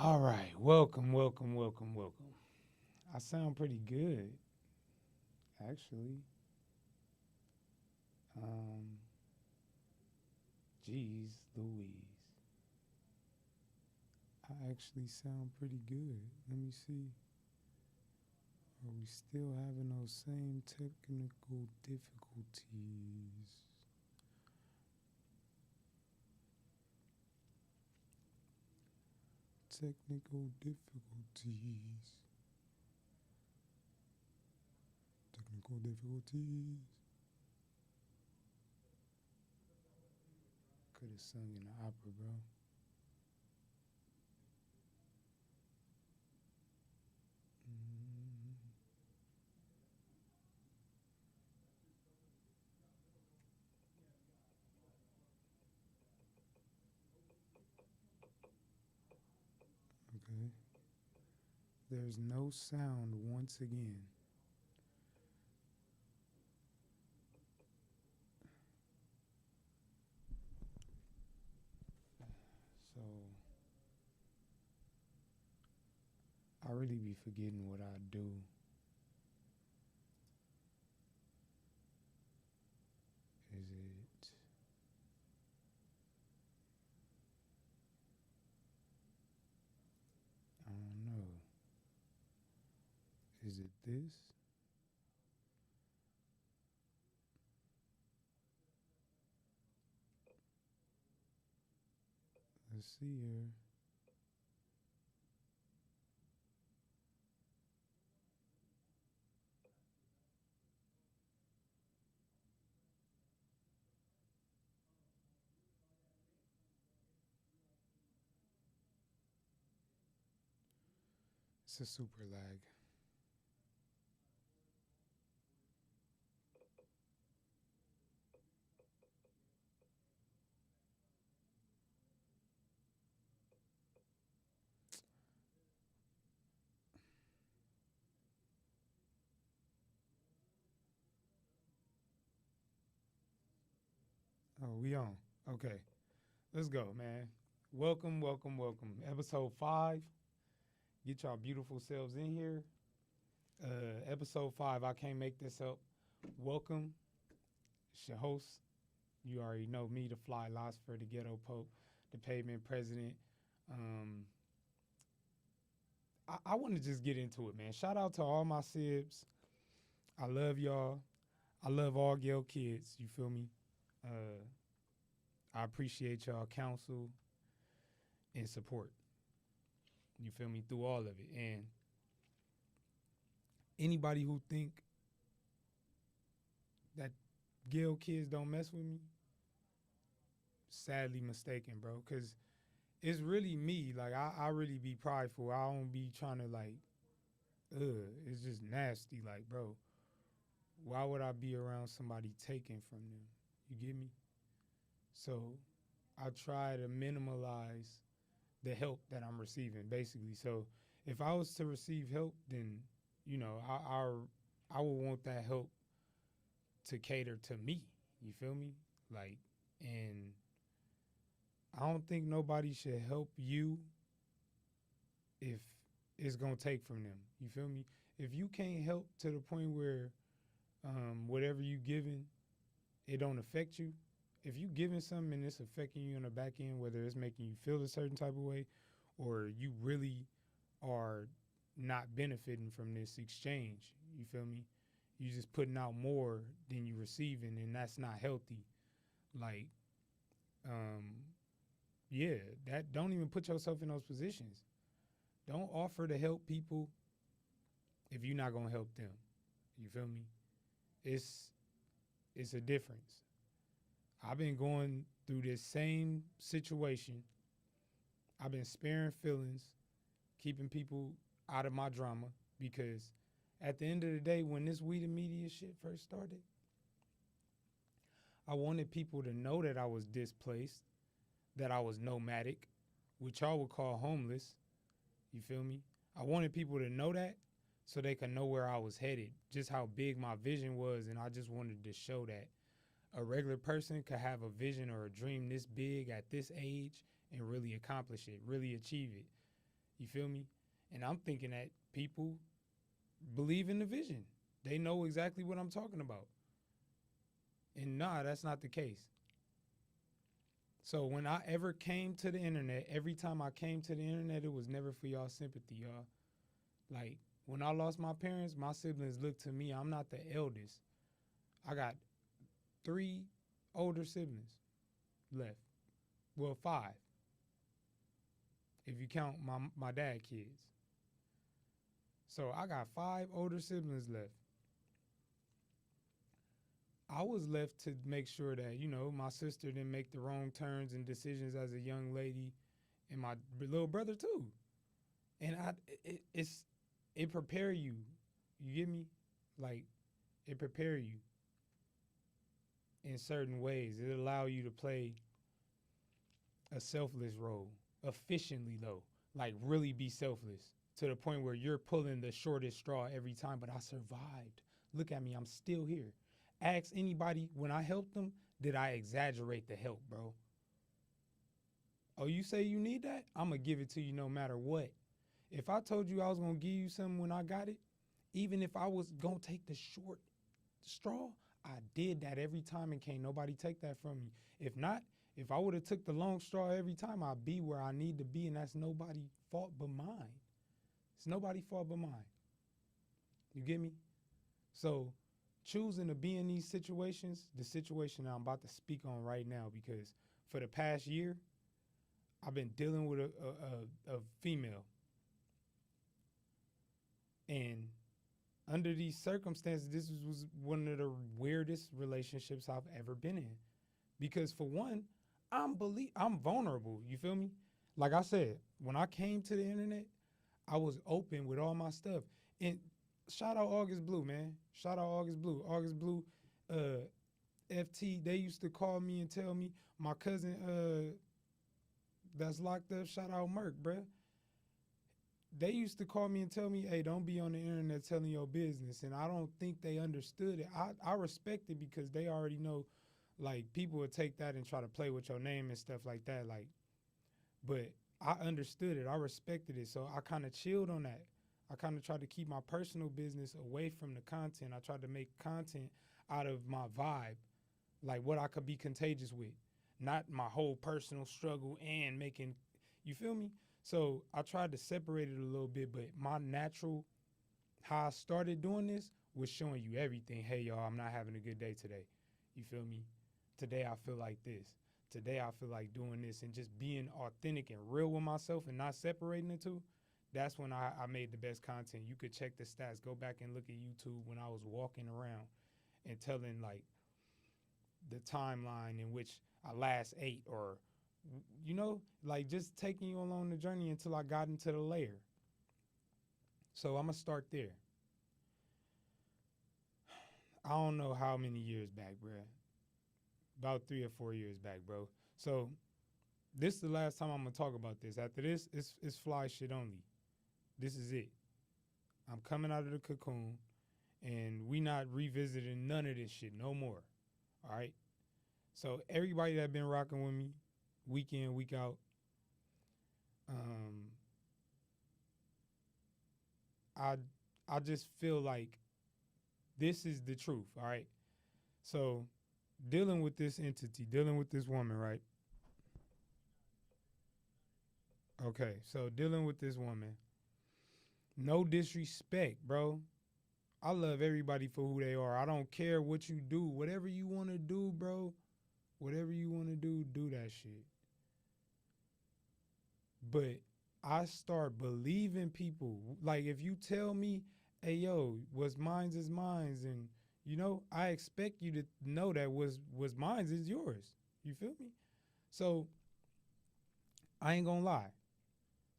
All right, welcome, welcome, welcome, welcome. I sound pretty good, actually. Um, Geez, Louise, I actually sound pretty good. Let me see. Are we still having those same technical difficulties? Technical difficulties. Technical difficulties. Could have sung in the opera, bro. Mm, okay. There's no sound once again. So I really be forgetting what I do. Is it? I don't know. Is it this? Let's see here. It's a super lag. Oh, we on. Okay. Let's go, man. Welcome, welcome, welcome. Episode 5. Get y'all beautiful selves in here. Episode 5. I can't make this up. Welcome. It's your host. You already know me, the fly philosopher, the ghetto pope, the pavement president. Um, I want to just get into it, man. Shout out to all my sibs. I love y'all. I love all Gale kids. You feel me? Uh, I appreciate y'all counsel and support. You feel me? Through all of it. And anybody who think that Gale kids don't mess with me, sadly mistaken, bro. Cause it's really me. Like I really be prideful. I don't be trying to like, it's just nasty. Like, bro, why would I be around somebody taking from them? You get me? So I try to minimalize the help that I'm receiving, basically. So if I was to receive help, then you know I would want that help to cater to me. You feel me? Like, and I don't think nobody should help you if it's gonna take from them. You feel me? If you can't help to the point where whatever you giving, it don't affect you. If you giving something and it's affecting you on the back end, whether it's making you feel a certain type of way, or you really are not benefiting from this exchange, you feel me? You just putting out more than you receiving, and that's not healthy. Like, um, yeah, that don't even put yourself in those positions. Don't offer to help people if you're not gonna help them. You feel me? It's it's a difference. I've been going through this same situation. I've been sparing feelings, keeping people out of my drama because at the end of the day, when this weed and media shit first started, I wanted people to know that I was displaced, that I was nomadic, which y'all would call homeless. You feel me? I wanted people to know that so they could know where I was headed, just how big my vision was, and I just wanted to show that a regular person could have a vision or a dream this big at this age and really accomplish it, really achieve it. You feel me? And I'm thinking that people believe in the vision. They know exactly what I'm talking about. And nah, that's not the case. So when I ever came to the internet, every time I came to the internet, it was never for y'all sympathy, y'all. Like when I lost my parents, my siblings looked to me. I'm not the eldest. I got 3 older siblings left. Well, 5, if you count my dad kids. So I got 5 older siblings left. I was left to make sure that, my sister didn't make the wrong turns and decisions as a young lady, and my little brother too. And it prepare you. You get me? Like, it prepare you in certain ways. It allow you to play a selfless role efficiently, though. Like, really be selfless to the point where you're pulling the shortest straw every time. But I survived. Look at me. I'm still here. Ask anybody when I helped them, did I exaggerate the help, bro? Oh, you say you need that? I'm going to give it to you no matter what. If I told you I was going to give you something when I got it, even if I was going to take the short straw, I did that every time, and can't nobody take that from me. If not, if I would have took the long straw every time, I'd be where I need to be, and that's nobody's fault but mine. It's nobody's fault but mine. You get me? So choosing to be in these situations, the situation that I'm about to speak on right now, because for the past year, I've been dealing with a female. And under these circumstances, this was one of the weirdest relationships I've ever been in. Because for one, I'm vulnerable. You feel me? Like I said, when I came to the internet, I was open with all my stuff. And shout out August Blue, man. Shout out August Blue. August Blue, FT, they used to call me and tell me, my cousin that's locked up, shout out Merk, bruh. They used to call me and tell me, hey, don't be on the internet telling your business. And I don't think they understood it. I respect it because they already know, like, people would take that and try to play with your name and stuff like that. Like, but I understood it. I respected it. So I kind of chilled on that. I kind of tried to keep my personal business away from the content. I tried to make content out of my vibe, like what I could be contagious with, not my whole personal struggle and making, you feel me? So I tried to separate it a little bit, but my natural, how I started doing this was showing you everything. Hey, y'all, I'm not having a good day today. You feel me? Today I feel like this. Today I feel like doing this, and just being authentic and real with myself and not separating the two. That's when I made the best content. You could check the stats. Go back and look at YouTube when I was walking around and telling, like, the timeline in which I last ate, or, like, just taking you along the journey until I got into the layer. So I'm going to start there. I don't know how many years back, bro. About 3 or 4 years back, bro. So this is the last time I'm going to talk about this. After this, it's fly shit only. This is it. I'm coming out of the cocoon, and we not revisiting none of this shit no more. All right? So everybody that been rocking with me, week in, week out, I just feel like this is the truth, all right? So dealing with this entity, dealing with this woman, right? Okay, so dealing with this woman, no disrespect, bro. I love everybody for who they are. I don't care what you do. Whatever you want to do, bro, whatever you want to do that shit. But I start believing people. Like, if you tell me, hey, yo, what's mine's is mine's, and, I expect you to know that what's mine's is yours. You feel me? So I ain't gonna lie.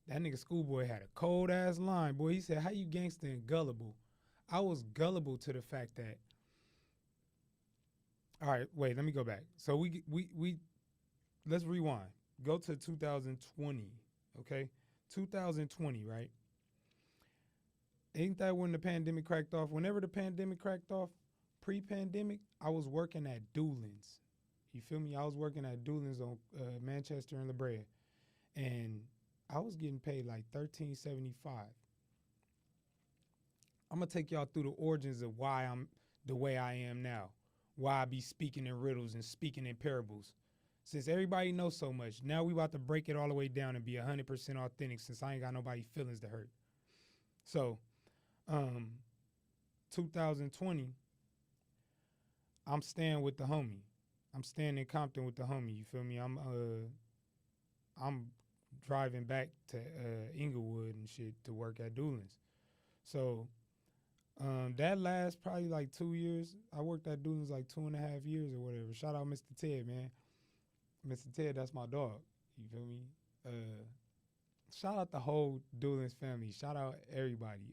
That nigga Schoolboy had a cold ass line, boy. He said, how you gangsta and gullible? I was gullible to the fact that, all right, wait, let me go back. So we let's rewind. Go to 2020, okay? 2020, right? Ain't that when the pandemic cracked off? Whenever the pandemic cracked off, pre-pandemic, I was working at Doolin's. You feel me? I was working at Doolin's on Manchester and La Brea. And I was getting paid like $13.75. I'm gonna take y'all through the origins of why I'm the way I am now, why I be speaking in riddles and speaking in parables. Since everybody knows so much, now we about to break it all the way down and be 100% authentic. Since I ain't got nobody feelings to hurt. So, um, 2020, I'm staying with the homie. I'm staying in Compton with the homie. You feel me? I'm driving back to Inglewood and shit to work at Doolin's. So that lasts probably like 2 years. I worked at Doolin's like 2.5 years or whatever. Shout out Mr. Ted, man. Mr. Ted, that's my dog. You feel me? Shout out the whole Doolin's family. Shout out everybody.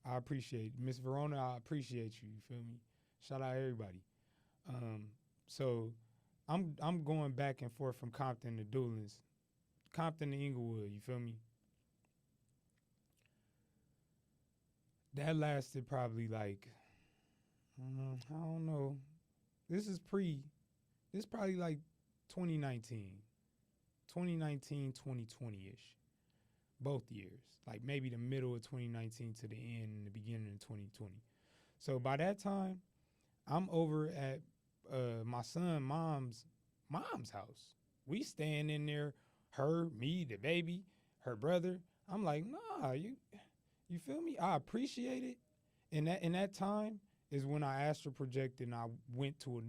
I appreciate Miss Verona. I appreciate you. You feel me? Shout out everybody. So I'm going back and forth from Compton to Doolin's, Compton to Inglewood. You feel me? That lasted probably like I don't know. This is probably like 2019, 2020-ish. Both years, like maybe the middle of 2019 to the end and the beginning of 2020. So by that time, I'm over at my son mom's house. We staying in there, her, me, the baby, her brother. I'm like, nah, you feel me? I appreciate it. And that in that time is when I astral projected and I went to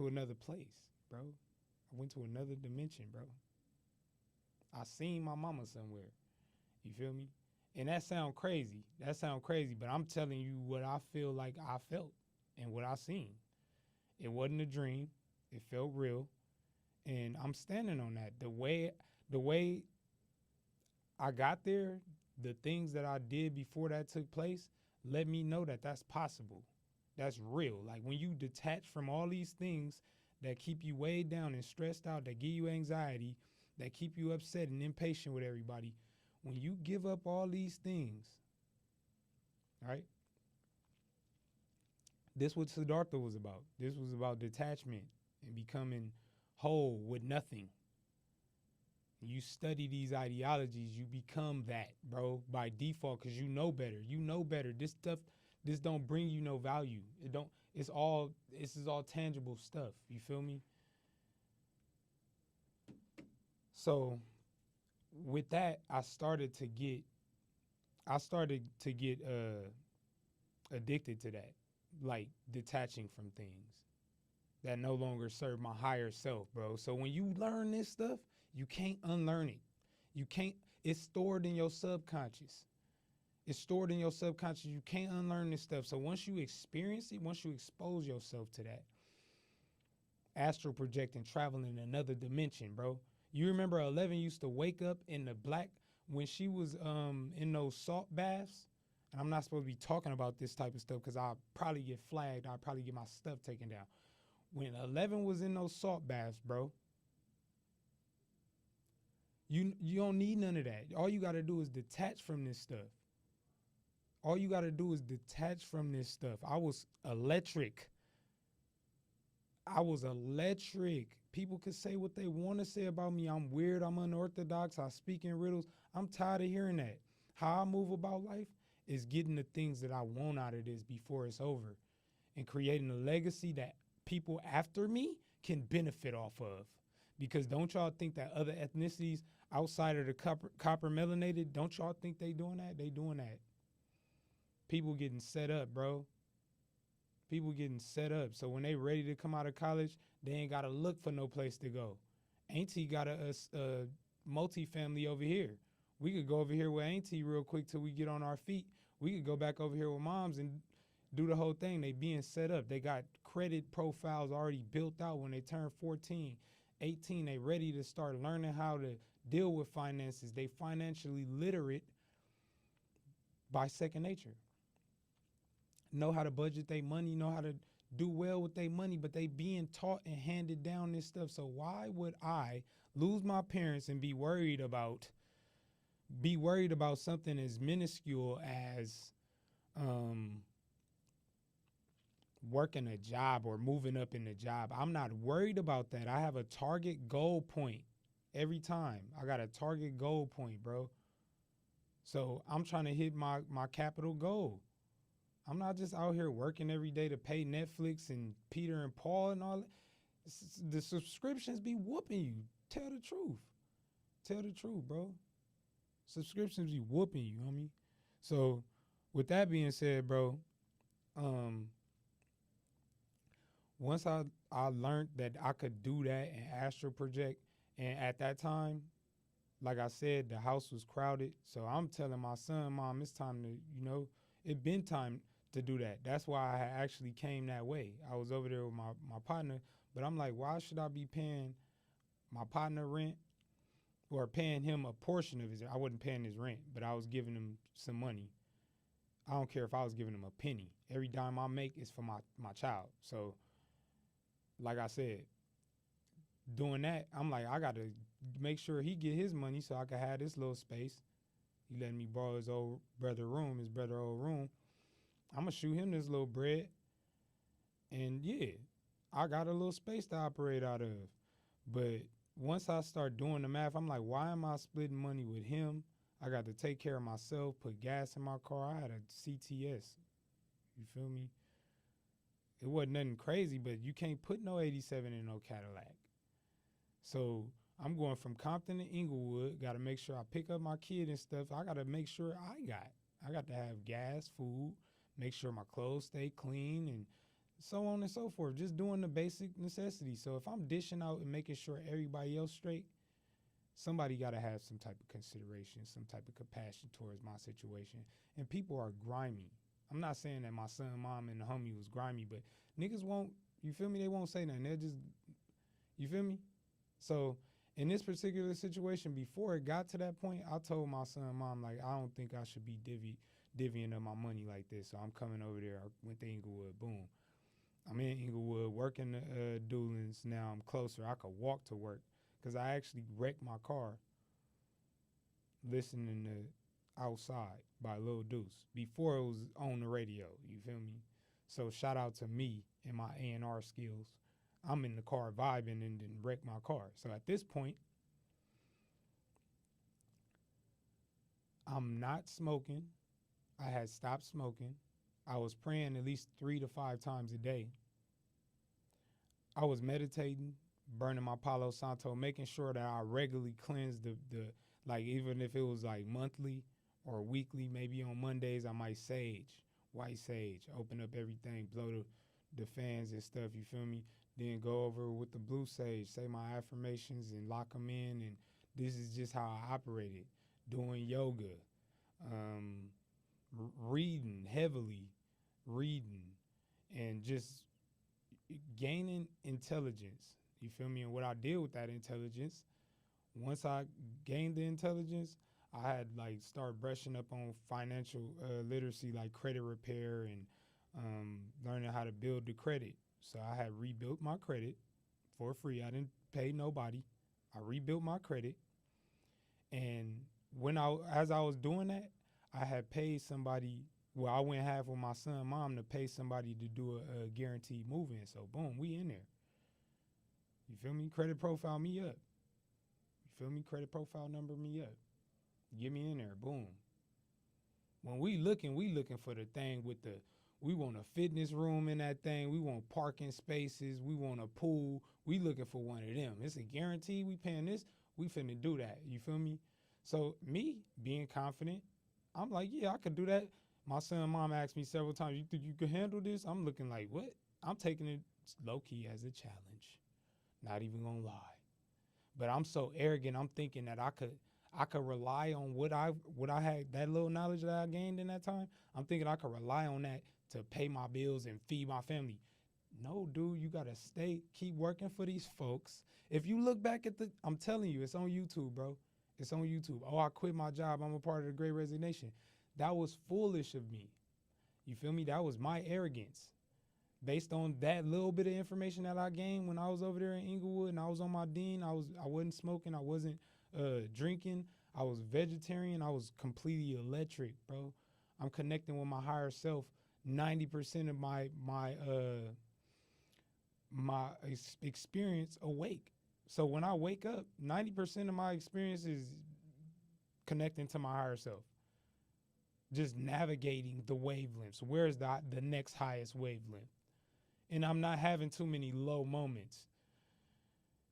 another place, bro. I went to another dimension, bro. I seen my mama somewhere. You feel me? And that sound crazy. But I'm telling you what I feel like I felt and what I seen. It wasn't a dream. It felt real. And I'm standing on that. The way I got there, the things that I did before that took place, let me know that that's possible. That's real. Like when you detach from all these things that keep you weighed down and stressed out, that give you anxiety, that keep you upset and impatient with everybody, when you give up all these things, right? This what Siddhartha was about. This was about detachment and becoming whole with nothing. You study these ideologies, you become that, bro, by default, because you know better. You know better. This stuff, this don't bring you no value. This is all tangible stuff. You feel me? So with that, I started to get addicted to that, like detaching from things that no longer serve my higher self, bro. So when you learn this stuff, you can't unlearn it. It's stored in your subconscious. You can't unlearn this stuff. So once you experience it, once you expose yourself to that, astral projecting, traveling in another dimension, bro. You remember 11 used to wake up in the black when she was in those salt baths? And I'm not supposed to be talking about this type of stuff because I'll probably get flagged. I'll probably get my stuff taken down. When 11 was in those salt baths, bro, you don't need none of that. All you got to do is detach from this stuff. I was electric. People could say what they want to say about me. I'm weird. I'm unorthodox. I speak in riddles. I'm tired of hearing that. How I move about life is getting the things that I want out of this before it's over and creating a legacy that people after me can benefit off of. Because don't y'all think that other ethnicities outside of the copper melanated, don't y'all think they doing that? They doing that. People getting set up, bro. So when they ready to come out of college, they ain't got to look for no place to go. Auntie got a multi-family over here. We could go over here with Auntie real quick till we get on our feet. We could go back over here with moms and do the whole thing. They being set up. They got credit profiles already built out when they turn 14, 18. They ready to start learning how to deal with finances. They financially literate by second nature. Know how to budget their money, know how to do well with their money, but they being taught and handed down this stuff. So why would I lose my parents and be worried about something as minuscule as working a job or moving up in the job. I'm not worried about that. I have a target goal point every time. I got a target goal point, bro. So I'm trying to hit my capital goal. I'm not just out here working every day to pay Netflix and Peter and Paul and all that. The subscriptions be whooping you. Tell the truth. Tell the truth, bro. Subscriptions be whooping you, homie. So with that being said, bro, once I learned that I could do that and astral project, and at that time, like I said, the house was crowded. So I'm telling my son, Mom, it's time to, it been time to do that. That's why I actually came that way. I was over there with my partner, but I'm like, why should I be paying my partner rent or paying him a portion of his? I wasn't paying his rent, but I was giving him some money. I don't care if I was giving him a penny. Every dime I make is for my child. So, like I said, doing that, I'm like, I got to make sure he get his money so I can have this little space. He letting me borrow his old brother old room. I'm going to shoot him this little bread. And yeah, I got a little space to operate out of. But once I start doing the math, I'm like, why am I splitting money with him? I got to take care of myself, put gas in my car. I had a CTS. You feel me? It wasn't nothing crazy, but you can't put no 87 in no Cadillac. So I'm going from Compton to Inglewood. Got to make sure I pick up my kid and stuff. I got to make sure I got to have gas, food, make sure my clothes stay clean, and so on and so forth. Just doing the basic necessities. So if I'm dishing out and making sure everybody else straight, somebody got to have some type of consideration, some type of compassion towards my situation. And people are grimy. I'm not saying that my son, mom, and the homie was grimy, but niggas won't, you feel me? They won't say nothing. They'll just, you feel me? So in this particular situation, before it got to that point, I told my son, mom, like, I don't think I should be divvying up my money like this. So I'm coming over there. I went to Inglewood. Boom. I'm in Inglewood working the Doolins. Now I'm closer. I could walk to work because I actually wrecked my car listening to Outside by Lil Deuce before it was on the radio. You feel me? So shout out to me and my A&R skills. I'm in the car vibing and then wreck my car. So at this point, I'm not smoking. I had stopped smoking. I was praying at least 3 to 5 times a day. I was meditating, burning my Palo Santo, making sure that I regularly cleanse the like, even if it was like monthly or weekly, maybe on Mondays I might white sage, open up everything, blow the fans and stuff, you feel me? Then go over with the blue sage, say my affirmations and lock them in, and this is just how I operated. Doing yoga, reading heavily, and just gaining intelligence. You feel me? And what I did with that intelligence, once I gained the intelligence, I had like start brushing up on financial literacy, like credit repair and learning how to build the credit. So I had rebuilt my credit for free. I didn't pay nobody. I rebuilt my credit. And as I was doing that, I had paid somebody. Well, I went half with my son, mom, to pay somebody to do a guaranteed move-in. So boom, we in there. You feel me? Credit profile me up. You feel me? Credit profile number me up. Get me in there. Boom. When we looking for the thing with we want a fitness room in that thing. We want parking spaces. We want a pool. We looking for one of them. It's a guarantee. We paying this. We finna do that. You feel me? So me being confident, I'm like, yeah, I could do that. My son and mom asked me several times, you think you can handle this? I'm looking like, what? I'm taking it low-key as a challenge. Not even gonna lie. But I'm so arrogant, I'm thinking that I could rely on what I had, that little knowledge that I gained in that time. I'm thinking I could rely on that to pay my bills and feed my family. No, dude, you gotta keep working for these folks. If you look back at I'm telling you, it's on YouTube, bro. It's on YouTube. Oh, I quit my job. I'm a part of the Great Resignation. That was foolish of me. You feel me? That was my arrogance. Based on that little bit of information that I gained when I was over there in Inglewood and I was on my dean, I wasn't smoking, I wasn't drinking, I was vegetarian, I was completely electric, bro. I'm connecting with my higher self, 90% of my experience awake. So when I wake up, 90% of my experience is connecting to my higher self, just navigating the wavelengths. Where's the next highest wavelength? And I'm not having too many low moments.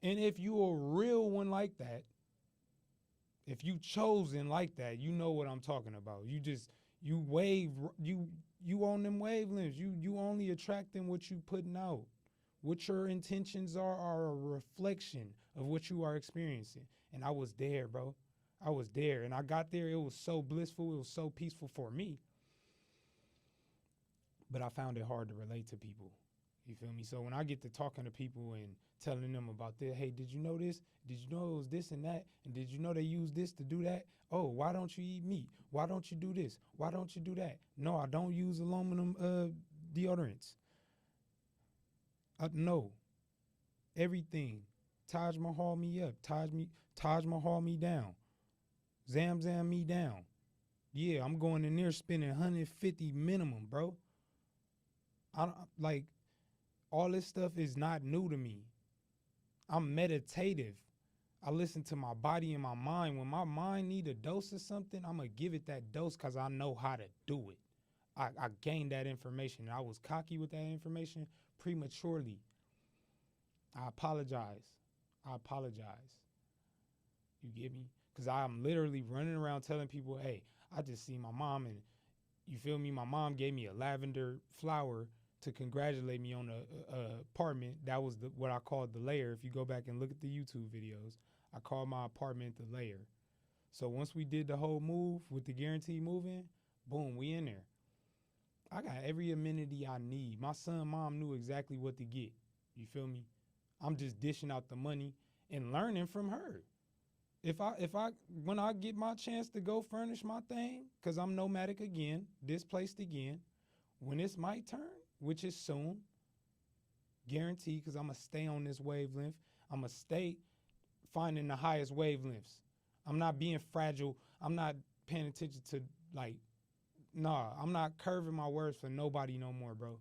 And if you a real one like that, if you chosen like that, you know what I'm talking about. You on them wavelengths. You only attracting what you putting out. What your intentions are a reflection of what you are experiencing. And I was there, bro. I was there. And I got there. It was so blissful. It was so peaceful for me. But I found it hard to relate to people. You feel me? So when I get to talking to people and telling them about this, hey, did you know this? Did you know it was this and that? And did you know they use this to do that? Oh, why don't you eat meat? Why don't you do this? Why don't you do that? No, I don't use aluminum deodorants. No. Everything. Taj Mahal me up. Taj Mahal me down. Zam Zam me down. Yeah, I'm going in there spending 150 minimum, bro. I don't like all this stuff is not new to me. I'm meditative. I listen to my body and my mind. When my mind need a dose of something, I'm going to give it that dose because I know how to do it. I gained that information. I was cocky with that information prematurely. I apologize. You get me? Because I'm literally running around telling people, hey, I just see my mom and you feel me? My mom gave me a lavender flower to congratulate me on a apartment. That was what I called the layer. If you go back and look at the YouTube videos, I called my apartment the layer. So once we did the whole move with the guaranteed move-in, boom, we in there. I got every amenity I need. My son, mom knew exactly what to get. You feel me? I'm just dishing out the money and learning from her. When I get my chance to go furnish my thing, because I'm nomadic again, displaced again, when it's my turn, which is soon, guaranteed, because I'm going to stay on this wavelength. I'm going to stay finding the highest wavelengths. I'm not being fragile. I'm not paying attention to, I'm not curving my words for nobody no more, bro.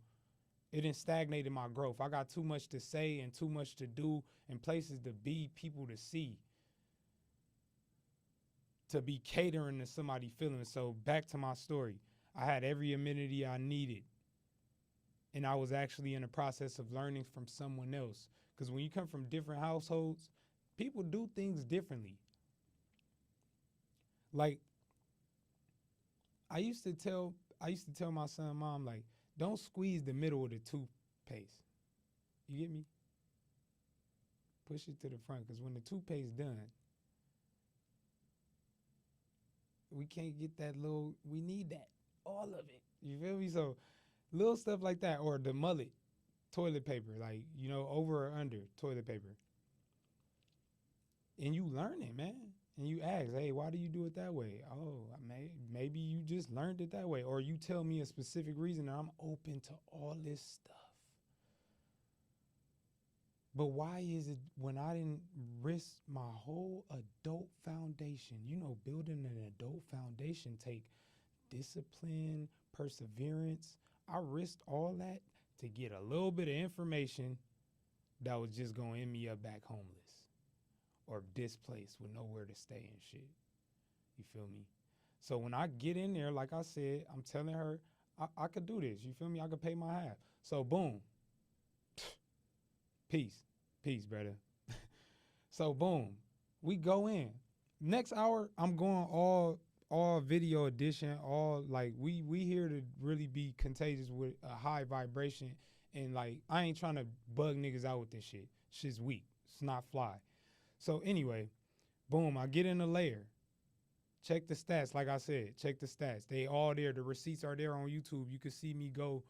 It done stagnated my growth. I got too much to say and too much to do and places to be, people to see, to be catering to somebody's feelings. So back to my story. I had every amenity I needed. And I was actually in the process of learning from someone else. Because when you come from different households, people do things differently. Like, I used to tell my son, mom, like, don't squeeze the middle of the toothpaste. You get me? Push it to the front, because when the toothpaste done, we can't get that little, we need that, all of it. You feel me? So little stuff like that, or the mullet toilet paper, like, over or under toilet paper. And you learn it, man. And you ask, hey, why do you do it that way? Oh, maybe you just learned it that way. Or you tell me a specific reason and I'm open to all this stuff. But why is it when I didn't risk my whole adult foundation, building an adult foundation take discipline, perseverance. I risked all that to get a little bit of information that was just going to end me up back homeless or displaced with nowhere to stay and shit. You feel me? So when I get in there, like I said, I'm telling her, I could do this. You feel me? I could pay my half. So boom. Peace, brother. So boom, we go in. Next hour, I'm going all video edition, all like we here to really be contagious with a high vibration. And like, I ain't trying to bug niggas out with this shit. Shit's weak. It's not fly. So anyway, boom, I get in the layer. Check the stats. Like I said, check the stats. They all there. The receipts are there on YouTube. You can see me go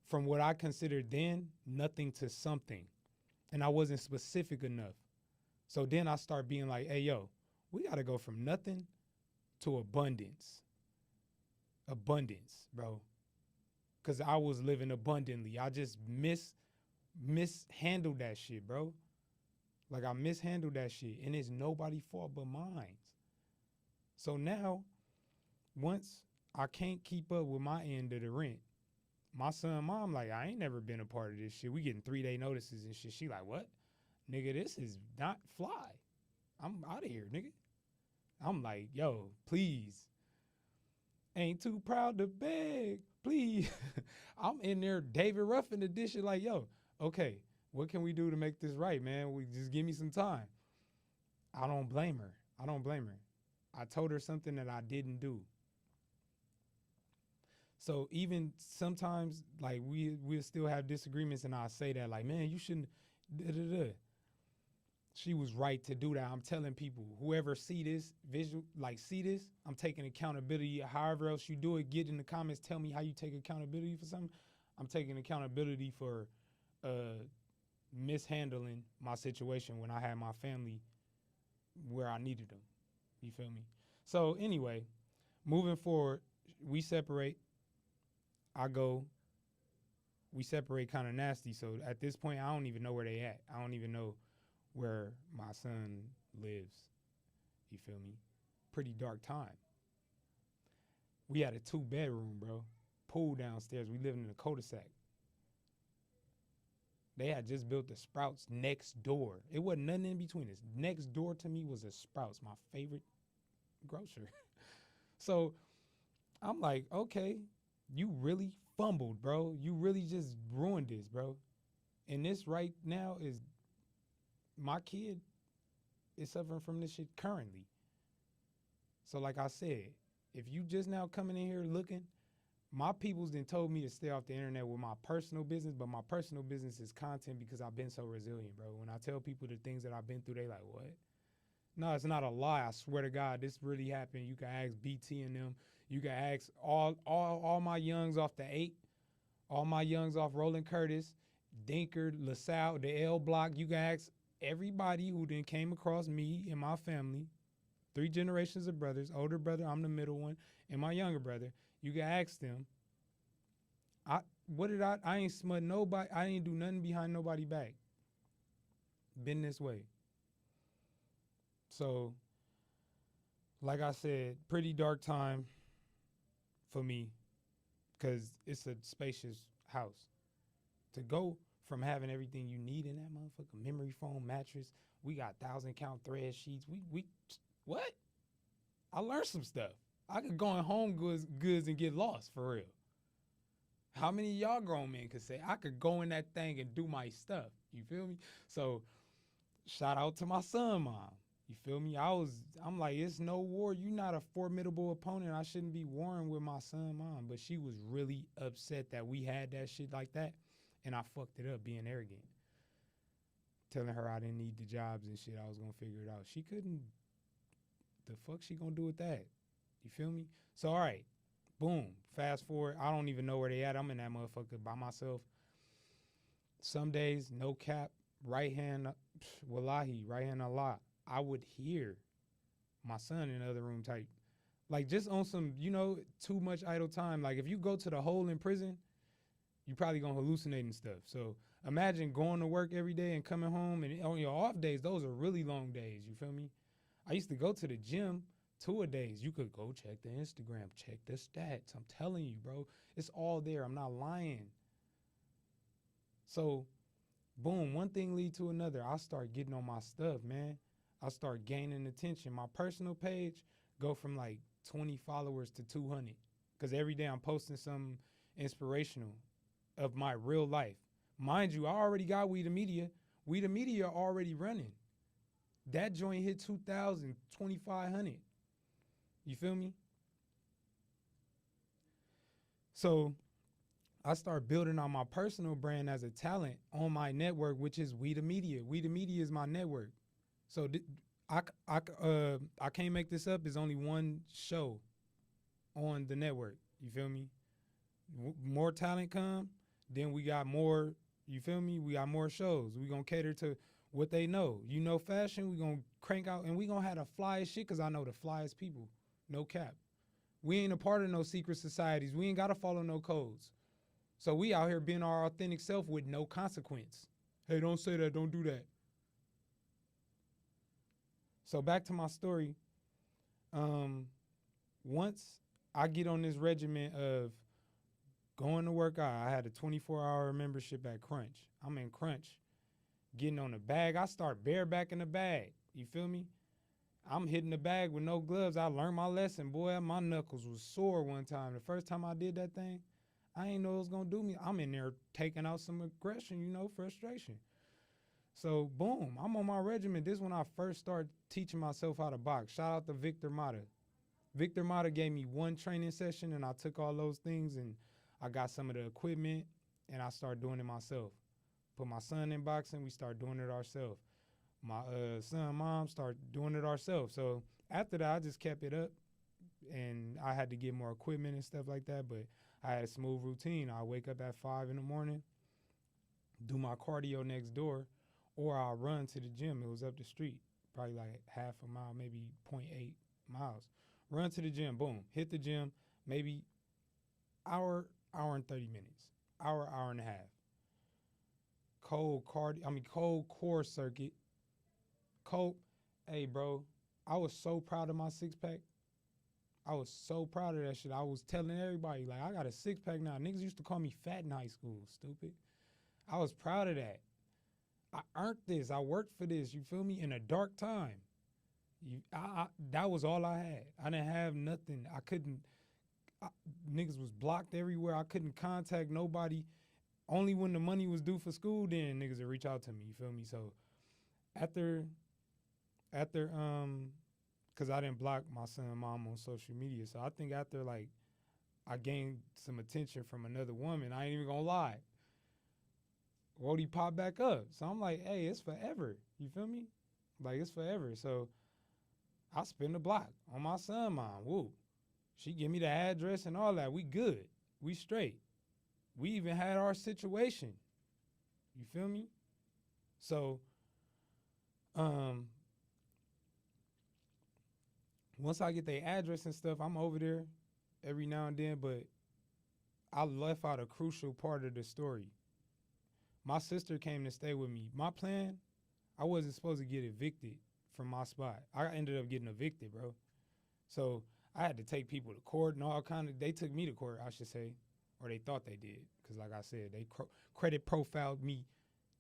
from what I considered then nothing to something. And I wasn't specific enough. So then I start being like, hey, yo, we got to go from nothing to abundance. Abundance, bro. Because I was living abundantly. I just mishandled that shit, bro. Like, I mishandled that shit. And it's nobody's fault but mine. So now, once I can't keep up with my end of the rent. My son, mom, like, I ain't never been a part of this shit. We getting 3-day notices and shit. She like, what? Nigga, this is not fly. I'm out of here, nigga. I'm like, yo, please. Ain't too proud to beg, please. I'm in there, David Ruffin edition, like, yo, okay, what can we do to make this right, man? We just give me some time. I don't blame her. I don't blame her. I told her something that I didn't do. So even sometimes, like, we'll still have disagreements, and I say that, like, man, you shouldn't. Da-da-da. She was right to do that. I'm telling people, whoever see this visual, like see this, I'm taking accountability. However else you do it, get in the comments. Tell me how you take accountability for something. I'm taking accountability for mishandling my situation when I had my family where I needed them. You feel me? So anyway, moving forward, we separate. I go. We separate kind of nasty. So at this point, I don't even know where they at. I don't even know where my son lives. You feel me? Pretty dark time. We had a 2-bedroom, bro. Pool downstairs. We lived in a cul-de-sac. They had just built the Sprouts next door. It wasn't nothing in between us. Next door to me was a Sprouts, my favorite grocer. So I'm like, okay, you really fumbled, bro. You really just ruined this, bro. And this right now is, my kid is suffering from this shit currently. So like I said, if you just now coming in here looking, my peoples then told me to stay off the internet with my personal business, but my personal business is content because I've been so resilient, bro. When I tell people the things that I've been through, they like, what? No, it's not a lie. I swear to God, this really happened. You can ask BT and them. You can ask all my youngs off the 8, all my youngs off Roland Curtis, Dinker, LaSalle, the L Block. You can ask everybody who then came across me and my family, 3 generations of brothers, older brother, I'm the middle one, and my younger brother. You can ask them. I ain't smut nobody. I ain't do nothing behind nobody back. Been this way. So, like I said, pretty dark time for me because it's a spacious house. To go from having everything you need in that motherfucker, memory foam mattress, we got 1,000-count thread sheets. What? I learned some stuff. I could go in home goods and get lost for real. How many of y'all grown men could say I could go in that thing and do my stuff? You feel me? So shout out to my son, mom. You feel me? I'm like, it's no war. You're not a formidable opponent. I shouldn't be warring with my son, mom. But she was really upset that we had that shit like that. And I fucked it up being arrogant. Telling her I didn't need the jobs and shit. I was going to figure it out. She couldn't. The fuck she going to do with that? You feel me? So, all right. Boom. Fast forward. I don't even know where they at. I'm in that motherfucker by myself. Some days, no cap, right hand, wallahi, right hand Allah. I would hear my son in the other room type. Like just on some, too much idle time. Like if you go to the hole in prison, you probably gonna hallucinate and stuff. So imagine going to work every day and coming home, and on your off days, those are really long days. You feel me? I used to go to the gym 2-a-days. You could go check the Instagram, check the stats. I'm telling you, bro, it's all there. I'm not lying. So, boom, one thing lead to another. I start getting on my stuff, man. I start gaining attention. My personal page go from like 20 followers to 200 because every day I'm posting something inspirational of my real life. Mind you, I already got We the Media. We the Media already running. That joint hit 2,000, 2,500. You feel me? So I start building on my personal brand as a talent on my network, which is We the Media. We the Media is my network. So I can't make this up. There's only one show on the network. You feel me? More talent come, then we got more, you feel me? We got more shows. We gonna cater to what they know. You know fashion, we gonna crank out, and we gonna have the flyest shit because I know the flyest people. No cap. We ain't a part of no secret societies. We ain't gotta follow no codes. So we out here being our authentic self with no consequence. Hey, don't say that, don't do that. So back to my story. Once I get on this regimen of going to work out. I had a 24-hour membership at Crunch. I'm in Crunch, getting on the bag. I start bareback in the bag. You feel me? I'm hitting the bag with no gloves. I learned my lesson, boy. My knuckles was sore one time. The first time I did that thing, I ain't know it was gonna do me. I'm in there taking out some aggression, frustration. So boom, I'm on my regimen. This is when I first started teaching myself how to box. Shout out to Victor Mata. Victor Mata gave me one training session, and I took all those things and I got some of the equipment and I started doing it myself. Put my son in boxing, we started doing it ourselves. My son and mom started doing it ourselves. So after that, I just kept it up, and I had to get more equipment and stuff like that. But I had a smooth routine. I wake up at 5 in the morning, do my cardio next door, or I'll run to the gym. It was up the street, probably like half a mile, maybe 0.8 miles. Run to the gym, boom, hit the gym, maybe hour and 30 minutes, hour and a half. Cold core circuit. Cold. Hey, bro, I was so proud of my six pack. I was so proud of that shit. I was telling everybody, like, I got a six pack now. Niggas used to call me fat in high school, stupid. I was proud of that. I earned this. I worked for this, you feel me, in a dark time. That was all I had. I didn't have nothing. Niggas was blocked everywhere. I couldn't contact nobody. Only when the money was due for school, then niggas would reach out to me, you feel me? So after because I didn't block my son and mom on social media. So I think after, like, I gained some attention from another woman, I ain't even gonna lie, Wody popped back up. So I'm like, hey, it's forever. You feel me? Like, it's forever. So I spin the block on my son mom. Woo. She give me the address and all that. We good. We straight. We even had our situation. You feel me? So once I get their address and stuff, I'm over there every now and then, but I left out a crucial part of the story. My sister came to stay with me. My plan, I wasn't supposed to get evicted from my spot. I ended up getting evicted, bro. So I had to take people to court and all kind of, they took me to court, I should say, or they thought they did. Because like I said, they credit profiled me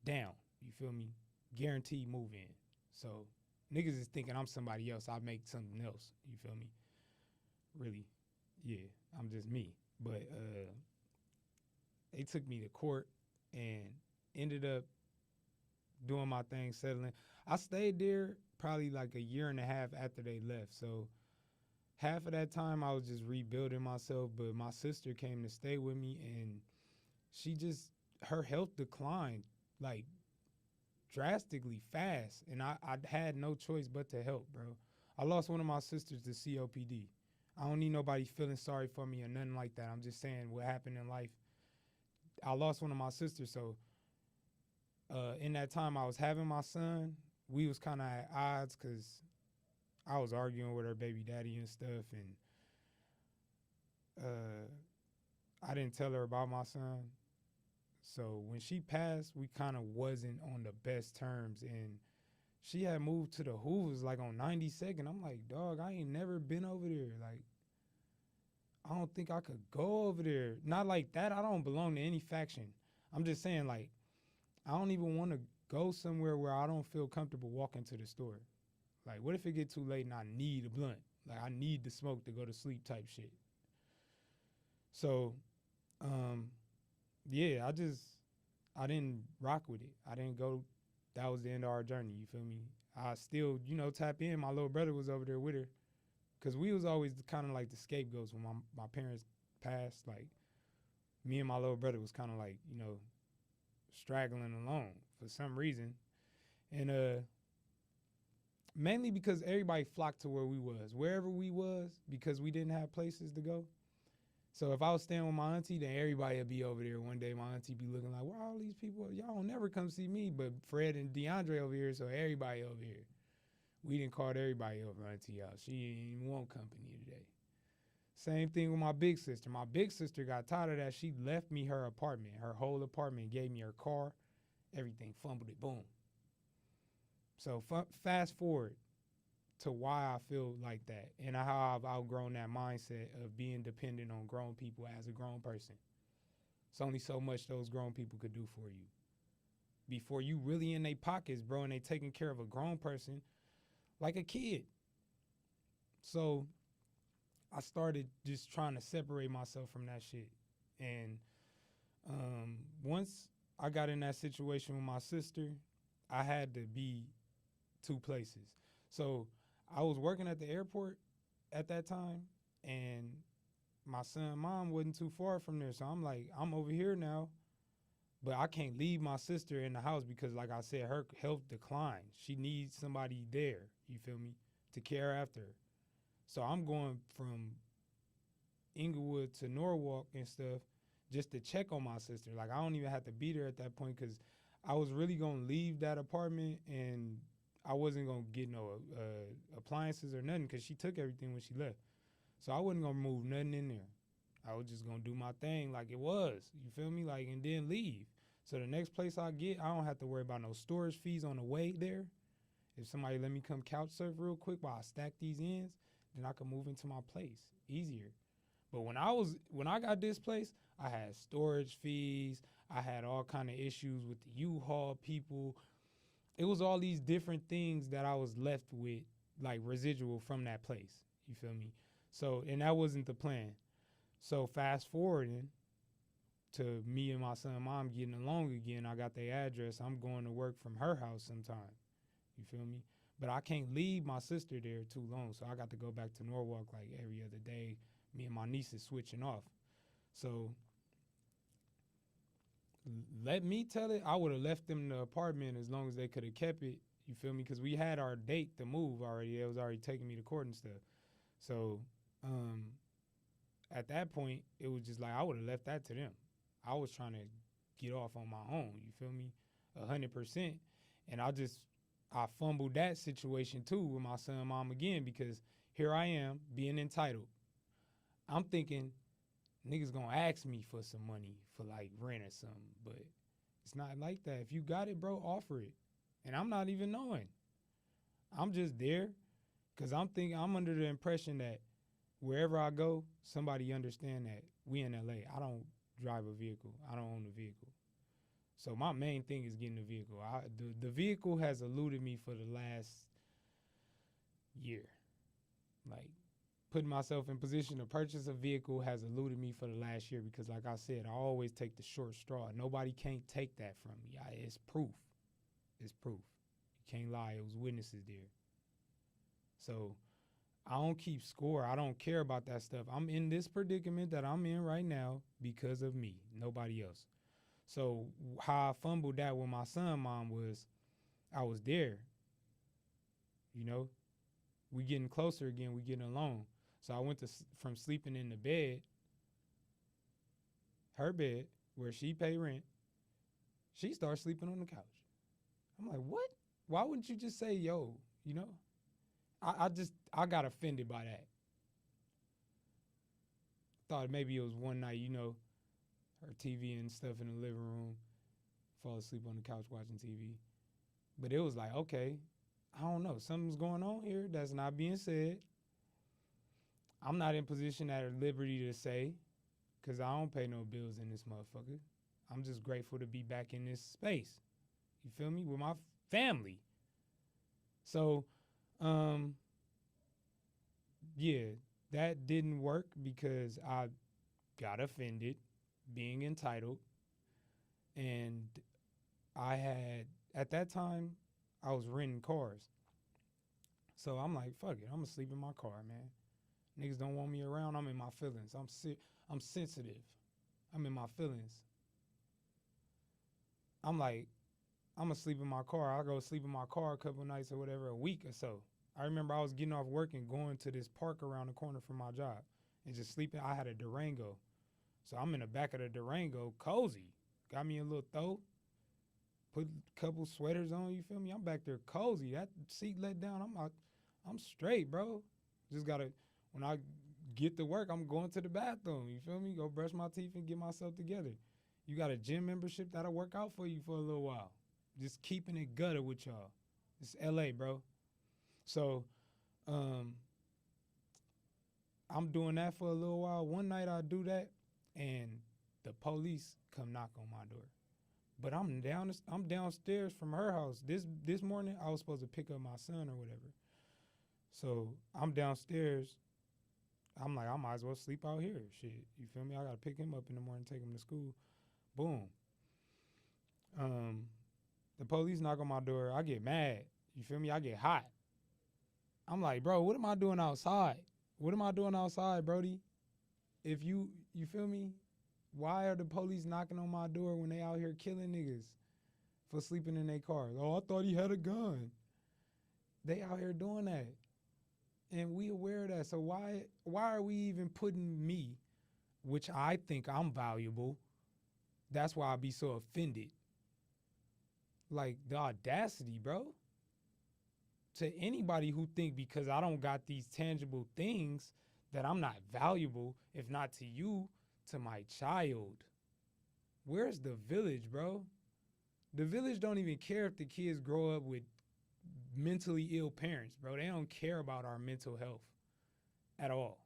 down, you feel me? Guaranteed move in. So niggas is thinking I'm somebody else. I'll make something else, you feel me? Really, yeah, I'm just me. But they took me to court and ended up doing my thing, settling. I stayed there probably like a year and a half after they left. So half of that time I was just rebuilding myself, but my sister came to stay with me, and her health declined like drastically fast, and I had no choice but to help, bro. I lost one of my sisters to COPD. I don't need nobody feeling sorry for me or nothing like that. I'm just saying what happened in life. I lost one of my sisters, so in that time I was having my son. We was kind of at odds because I was arguing with her baby daddy and stuff, and I didn't tell her about my son. So when she passed, we kind of wasn't on the best terms, and she had moved to the Hoovers like on 92nd. I'm like, dog, I ain't never been over there. Like, I don't think I could go over there. Not like that. I don't belong to any faction. I'm just saying, like, I don't even want to go somewhere where I don't feel comfortable walking to the store. Like, what if it get too late and I need a blunt? Like, I need the smoke to go to sleep type shit. So, yeah, I didn't rock with it. I didn't go. That was the end of our journey, you feel me? I still, tap in. My little brother was over there with her, because we was always kind of like the scapegoats when my parents passed. Like, me and my little brother was kind of like, straggling along for some reason. And mainly because everybody flocked to where we was. Wherever we was, because we didn't have places to go. So if I was staying with my auntie, then everybody would be over there. One day my auntie be looking like, where are all these people? Y'all don't never come see me. But Fred and DeAndre over here, so everybody over here. We didn't call everybody over auntie out. She didn't even want company today. Same thing with my big sister. My big sister got tired of that. She left me her apartment, her whole apartment, gave me her car, everything, fumbled it, boom. So fast forward to why I feel like that and how I've outgrown that mindset of being dependent on grown people as a grown person. It's only so much those grown people could do for you. Before you really in their pockets, bro, and they taking care of a grown person like a kid. So I started just trying to separate myself from that shit. And once I got in that situation with my sister, I had to be two places. So I was working at the airport at that time, and my son mom wasn't too far from there. So I'm like, I'm over here now, but I can't leave my sister in the house because, like I said, her health declined. She needs somebody there, you feel me, to care after her. So I'm going from Inglewood to Norwalk and stuff just to check on my sister. Like, I don't even have to be there at that point because I was really going to leave that apartment and I wasn't going to get no appliances or nothing because she took everything when she left. So I wasn't going to move nothing in there. I was just going to do my thing like it was, you feel me? Like, and then leave. So the next place I get, I don't have to worry about no storage fees on the way there. If somebody let me come couch surf real quick while I stack these ends, then I can move into my place easier. But when I got this place, I had storage fees. I had all kind of issues with the U-Haul people. It was all these different things that I was left with, like residual from that place. You feel me? So, and that wasn't the plan. So fast forwarding to me and my son mom getting along again, I got their address. I'm going to work from her house sometime. You feel me? But I can't leave my sister there too long. So I got to go back to Norwalk like every other day. Me and my niece is switching off. So let me tell it, I would have left them in the apartment as long as they could have kept it. You feel me? Because we had our date to move already. It was already taking me to court and stuff. So at that point, it was just like I would have left that to them. I was trying to get off on my own. You feel me? 100%. And I fumbled that situation too with my son mom again because here I am being entitled. I'm thinking niggas gonna ask me for some money for like rent or something, but it's not like that. If you got it, bro, offer it. And I'm not even knowing. I'm just there because I'm under the impression that wherever I go, somebody understand that we in LA. I don't drive a vehicle. I don't own a vehicle. So my main thing is getting a vehicle. The vehicle has eluded me for the last year. Like, putting myself in position to purchase a vehicle has eluded me for the last year because, like I said, I always take the short straw. Nobody can't take that from me. It's proof. It's proof. You can't lie. It was witnesses there. So I don't keep score. I don't care about that stuff. I'm in this predicament that I'm in right now because of me, nobody else. So how I fumbled that with my son mom was I was there. You know, we getting closer again. We getting along. So I went from sleeping in the bed, her bed, where she pay rent, she starts sleeping on the couch. I'm like, what? Why wouldn't you just say, yo, you know? I got offended by that. Thought maybe it was one night, you know, her TV and stuff in the living room, fall asleep on the couch watching TV. But it was like, okay, I don't know. Something's going on here that's not being said. I'm not in position at liberty to say, because I don't pay no bills in this motherfucker. I'm just grateful to be back in this space. You feel me? With my family. So, yeah, that didn't work because I got offended, being entitled. And at that time, I was renting cars. So I'm like, fuck it, I'm gonna sleep in my car, man. Niggas don't want me around, I'm in my feelings. I'm sensitive. I'm in my feelings. I'm like, I'm gonna sleep in my car. I'll go sleep in my car a couple nights or whatever, a week or so. I remember I was getting off work and going to this park around the corner from my job and just sleeping. I had a Durango. So I'm in the back of the Durango, cozy. Got me a little throw, put a couple sweaters on, you feel me? I'm back there cozy. That seat let down, I'm straight, bro. Just gotta, when I get to work, I'm going to the bathroom, you feel me? Go brush my teeth and get myself together. You got a gym membership that'll work out for you for a little while. Just keeping it gutter with y'all. It's LA, bro. So Um, I'm doing that for a little while. One night I do that, and the police come knock on my door. But I'm downstairs from her house. This morning I was supposed to pick up my son or whatever. So I'm downstairs. I'm like, I might as well sleep out here. Shit, you feel me? I gotta pick him up in the morning, take him to school. Boom. Um, the police knock on my door. I get mad. You feel me? I get hot. I'm like, bro, what am I doing outside? What am I doing outside, Brody? If you feel me? Why are the police knocking on my door when they out here killing niggas for sleeping in their car? Oh, I thought he had a gun. They out here doing that. And we aware of that. So why are we even putting me, which I think I'm valuable, that's why I be so offended. Like the audacity, bro. To anybody who think because I don't got these tangible things that I'm not valuable, if not to you, to my child. Where's the village, bro? The village don't even care if the kids grow up with mentally ill parents, bro. They don't care about our mental health at all.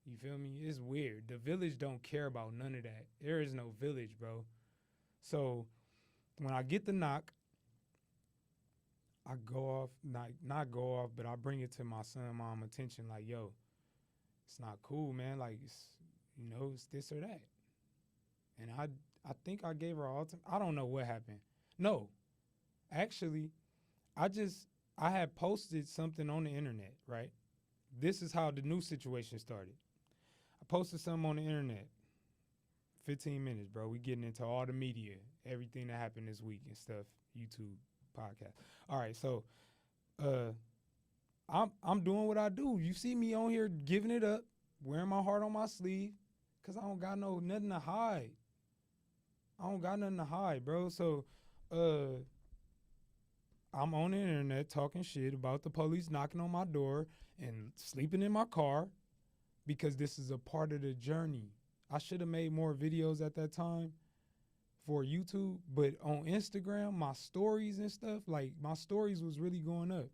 You feel me? It's weird. The village don't care about none of that. There is no village, bro. So when I get the knock, I go off, not go off, but I bring it to my son, mom attention, like, yo, it's not cool, man. Like, it's this or that. And I think I gave her I don't know what happened. No, actually, I had posted something on the internet, right? This is how the new situation started. I posted something on the internet. 15 minutes, bro. We getting into all the media, everything that happened this week and stuff, YouTube, podcast. All right, so I'm doing what I do. You see me on here giving it up, wearing my heart on my sleeve, because I don't got nothing to hide. I don't got nothing to hide, bro. So I'm on the internet talking shit about the police knocking on my door and sleeping in my car because this is a part of the journey. I should have made more videos at that time for YouTube, but on Instagram, my stories and stuff, like my stories was really going up.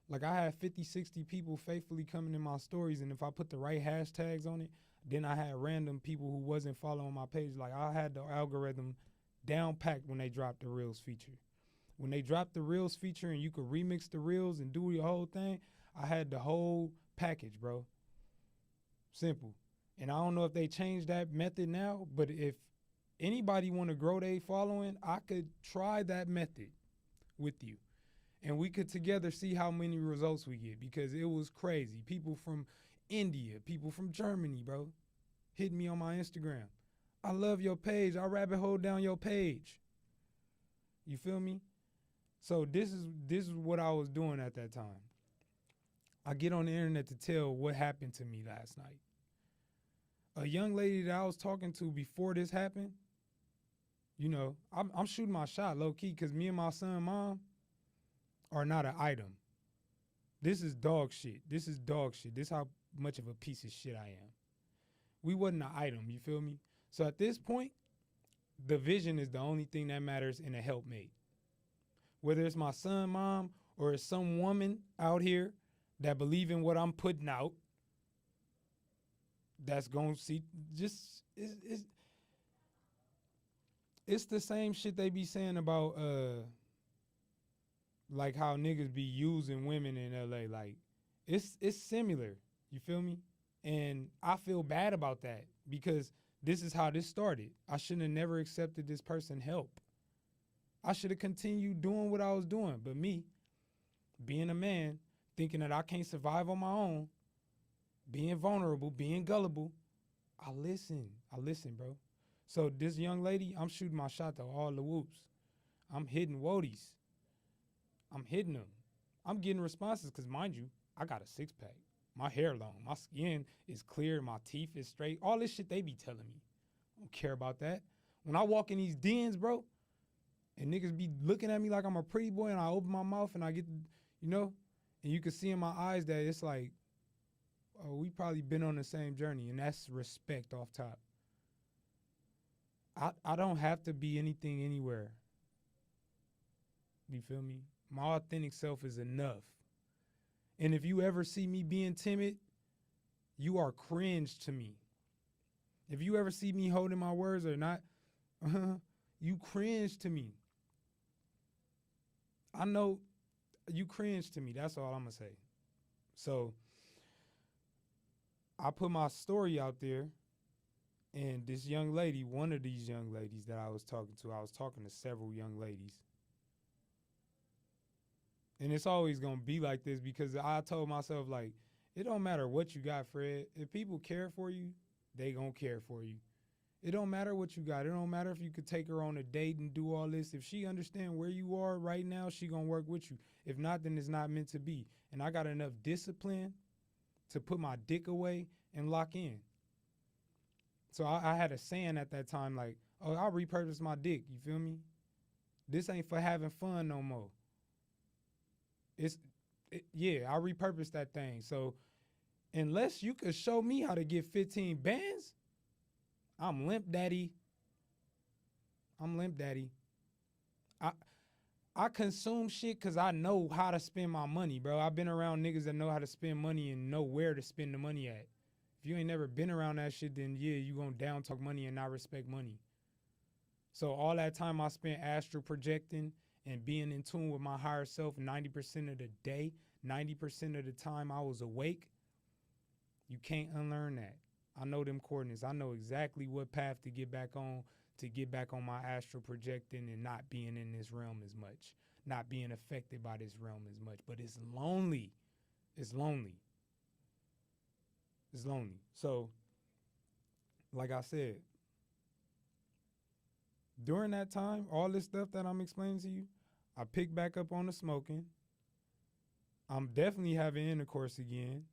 Like I had 50, 60 people faithfully coming in my stories, and if I put the right hashtags on it, then I had random people who wasn't following my page. Like I had the algorithm down packed when they dropped the Reels feature. When they dropped the Reels feature and you could remix the Reels and do the whole thing, I had the whole package, bro. Simple. And I don't know if they changed that method now, but if anybody want to grow their following, I could try that method with you. And we could together see how many results we get because it was crazy. People from India, people from Germany, bro, hit me on my Instagram. I love your page. I rabbit hole down your page. You feel me? So this is what I was doing at that time. I get on the internet to tell what happened to me last night. A young lady that I was talking to before this happened, I'm shooting my shot low key because me and my son, mom, are not an item. This is dog shit. This is how much of a piece of shit I am. We wasn't an item, you feel me? So at this point, the vision is the only thing that matters in a helpmate. Whether it's my son, mom, or it's some woman out here that believe in what I'm putting out, that's going to see, it's the same shit they be saying about, like how niggas be using women in LA. Like, it's similar, you feel me? And I feel bad about that because this is how this started. I shouldn't have never accepted this person help. I should have continued doing what I was doing. But me, being a man, thinking that I can't survive on my own, being vulnerable, being gullible, I listen, bro. So this young lady, I'm shooting my shot to all the whoops. I'm hitting woadies. I'm hitting them. I'm getting responses because, mind you, I got a six-pack. My hair long. My skin is clear. My teeth is straight. All this shit they be telling me. I don't care about that. When I walk in these dens, bro, and niggas be looking at me like I'm a pretty boy and I open my mouth and I get, and you can see in my eyes that it's like, oh, we probably been on the same journey, and that's respect off top. I don't have to be anything anywhere. You feel me? My authentic self is enough. And if you ever see me being timid, you are cringe to me. If you ever see me holding my words or not, you cringe to me. I know you cringe to me. That's all I'm going to say. So I put my story out there, and this young lady, one of these young ladies that I was talking to several young ladies. And it's always going to be like this because I told myself, like, it don't matter what you got, Fred. If people care for you, they going to care for you. It don't matter what you got. It don't matter if you could take her on a date and do all this. If she understand where you are right now, she going to work with you. If not, then it's not meant to be. And I got enough discipline to put my dick away and lock in. So I had a saying at that time, like, oh, I'll repurpose my dick. You feel me? This ain't for having fun no more. I repurposed that thing. So unless you could show me how to get 15 bands, I'm limp daddy. I consume shit because I know how to spend my money, bro. I've been around niggas that know how to spend money and know where to spend the money at. If you ain't never been around that shit, then yeah, you gonna down talk money and not respect money. So all that time I spent astral projecting and being in tune with my higher self 90% of the day, 90% of the time I was awake, you can't unlearn that. I know them coordinates. I know exactly what path to get back on my astral projecting and not being in this realm as much, not being affected by this realm as much. But it's lonely. It's lonely. It's lonely. So, like I said, during that time, all this stuff that I'm explaining to you, I picked back up on the smoking. I'm definitely having intercourse again.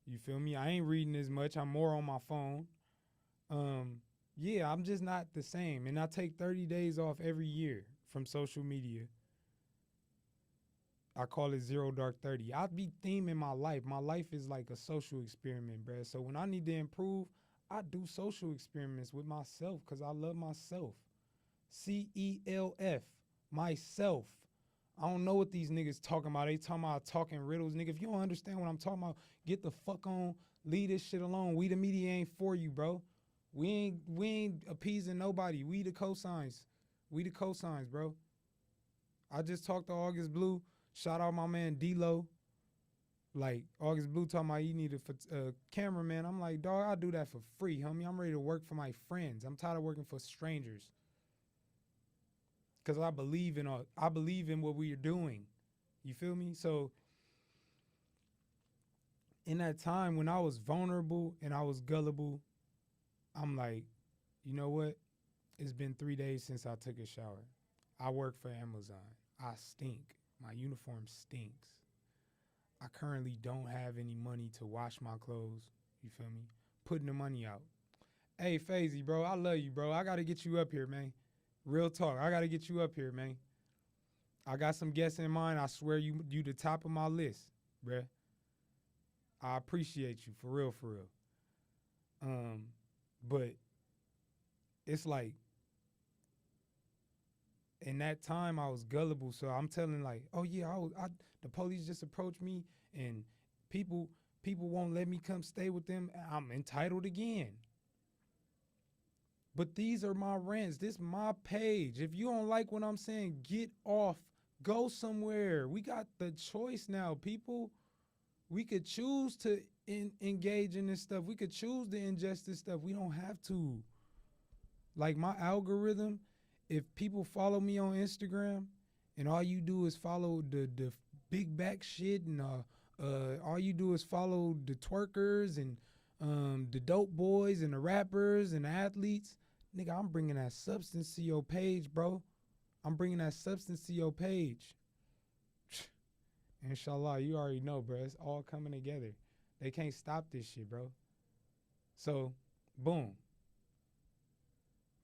You feel me? I ain't reading as much. I'm more on my phone. I'm just not the same. And I take 30 days off every year from social media. I call it 0 Dark 30. I be theming my life. My life is like a social experiment, bruh. So when I need to improve, I do social experiments with myself because I love myself. CELF, myself. I don't know what these niggas talking about. They talking about talking riddles. Nigga, if you don't understand what I'm talking about, get the fuck on. Leave this shit alone. We the media ain't for you, bro. We ain't appeasing nobody. We the cosigns. Bro. I just talked to August Blue. Shout out my man D-Lo. Like, August Blue talking about you need a cameraman. I'm like, dog, I'll do that for free, homie. I'm ready to work for my friends. I'm tired of working for strangers. Because I believe in what we are doing. You feel me? So, in that time when I was vulnerable and I was gullible, I'm like, you know what? It's been 3 days since I took a shower. I work for Amazon. I stink. My uniform stinks. I currently don't have any money to wash my clothes. You feel me? Putting the money out. Hey, Fazy, bro, I love you, bro. I got to get you up here, man. Real talk. I got to get you up here, man. I got some guests in mind. I swear you the top of my list, bruh. I appreciate you, for real, for real. But it's like, in that time I was gullible, so I'm telling like, oh yeah, the police just approached me and people won't let me come stay with them. I'm entitled again. But these are my rants. This is my page. If you don't like what I'm saying, get off. Go somewhere. We got the choice now, people. We could choose to engage in this stuff. We could choose to ingest this stuff. We don't have to. Like my algorithm, if people follow me on Instagram and all you do is follow the big back shit and all you do is follow the twerkers and the dope boys and the rappers and the athletes, nigga, I'm bringing that substance to your page, bro. I'm bringing that substance to your page. Inshallah, you already know, bro. It's all coming together. They can't stop this shit, bro. So, boom.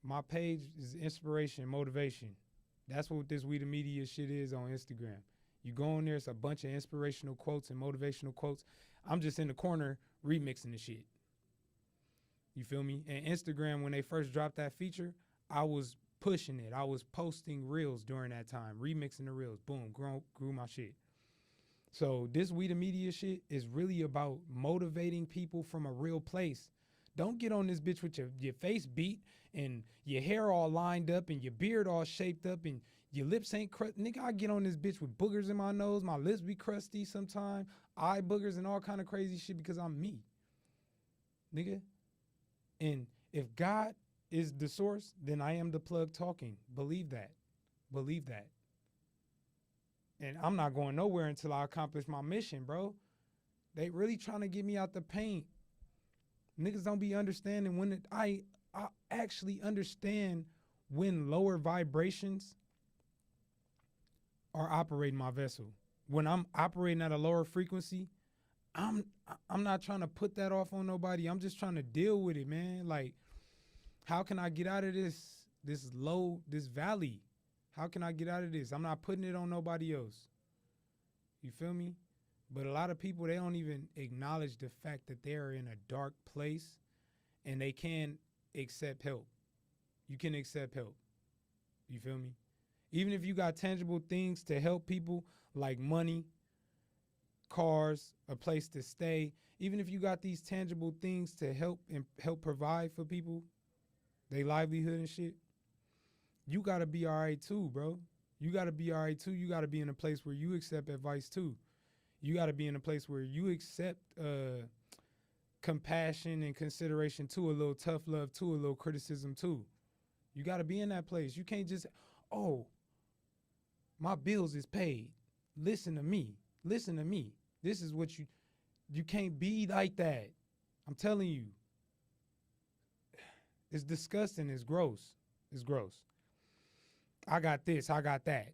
My page is inspiration, motivation. That's what this We the Media shit is on Instagram. You go in there, it's a bunch of inspirational quotes and motivational quotes. I'm just in the corner remixing the shit. You feel me? And Instagram, when they first dropped that feature, I was pushing it. I was posting reels during that time, remixing the reels. Boom, grew my shit. So this We the Media shit is really about motivating people from a real place. Don't get on this bitch with your face beat and your hair all lined up and your beard all shaped up and your lips ain't crusty. Nigga, I get on this bitch with boogers in my nose. My lips be crusty sometimes. Eye boogers and all kind of crazy shit because I'm me. Nigga. And if God is the source, then I am the plug talking. Believe that. Believe that. And I'm not going nowhere until I accomplish my mission, bro. They really trying to get me out the paint. Niggas don't be understanding when I actually understand when lower vibrations are operating my vessel. When I'm operating at a lower frequency, I'm not trying to put that off on nobody. I'm just trying to deal with it, man. Like, how can I get out of this valley? How can I get out of this? I'm not putting it on nobody else. You feel me? But a lot of people, they don't even acknowledge the fact that they're in a dark place and they can accept help. You can accept help. You feel me? Even if you got tangible things to help people like money, cars, a place to stay, even if you got these tangible things to help provide for people, their livelihood and shit, you got to be all right too, bro. You got to be all right too. You got to be in a place where you accept advice too. You got to be in a place where you accept compassion and consideration too, a little tough love too, a little criticism too. You got to be in that place. You can't just, oh, my bills is paid. Listen to me. Listen to me. This is what you can't be like that. I'm telling you. It's disgusting. It's gross. It's gross. I got this. I got that.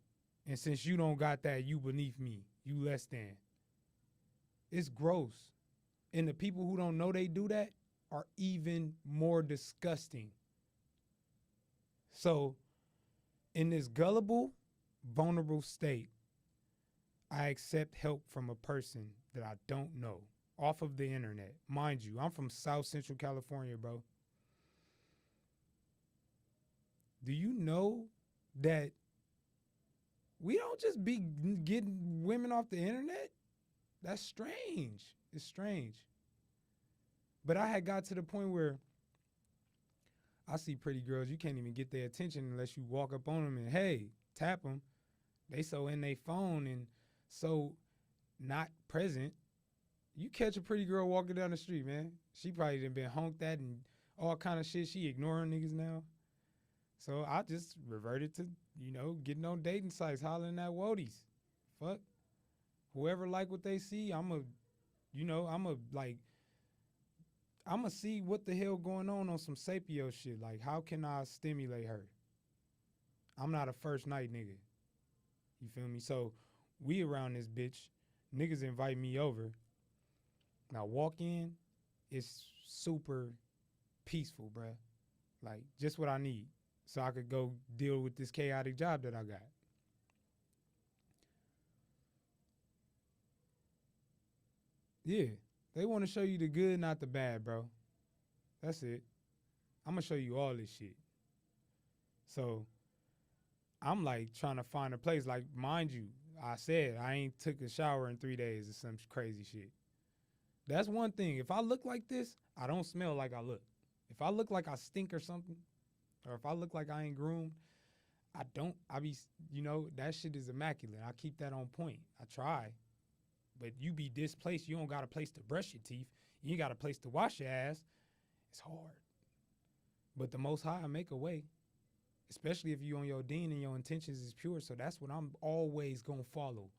And since you don't got that, you beneath me. You less than. It's gross. And the people who don't know they do that are even more disgusting. So, in this gullible, vulnerable state, I accept help from a person that I don't know off of the internet. Mind you, I'm from South Central California, bro. Do you know that we don't just be getting women off the internet? That's strange. It's strange. But I had got to the point where I see pretty girls, you can't even get their attention unless you walk up on them and, hey, tap them. They so in their phone and so not present. You catch a pretty girl walking down the street, man. She probably done been honked at and all kind of shit. She ignoring niggas now. So I just reverted to, getting on dating sites, hollering at woadies. Fuck. Whoever like what they see, I'ma see what the hell going on some sapio shit. Like, how can I stimulate her? I'm not a first night nigga. You feel me? So we around this bitch. Niggas invite me over. Now walk in, it's super peaceful, bruh. Like, just what I need. So I could go deal with this chaotic job that I got. Yeah, they want to show you the good, not the bad, bro. That's it. I'm going to show you all this shit. So I'm like trying to find a place. Like, mind you, I said I ain't took a shower in 3 days or some crazy shit. That's one thing. If I look like this, I don't smell like I look. If I look like I stink or something, or if I look like I ain't groomed, that shit is immaculate. I keep that on point. I try. But you be displaced. You don't got a place to brush your teeth. You ain't got a place to wash your ass. It's hard. But the Most High make a way, especially if you on your deen and your intentions is pure. So that's what I'm always going to follow.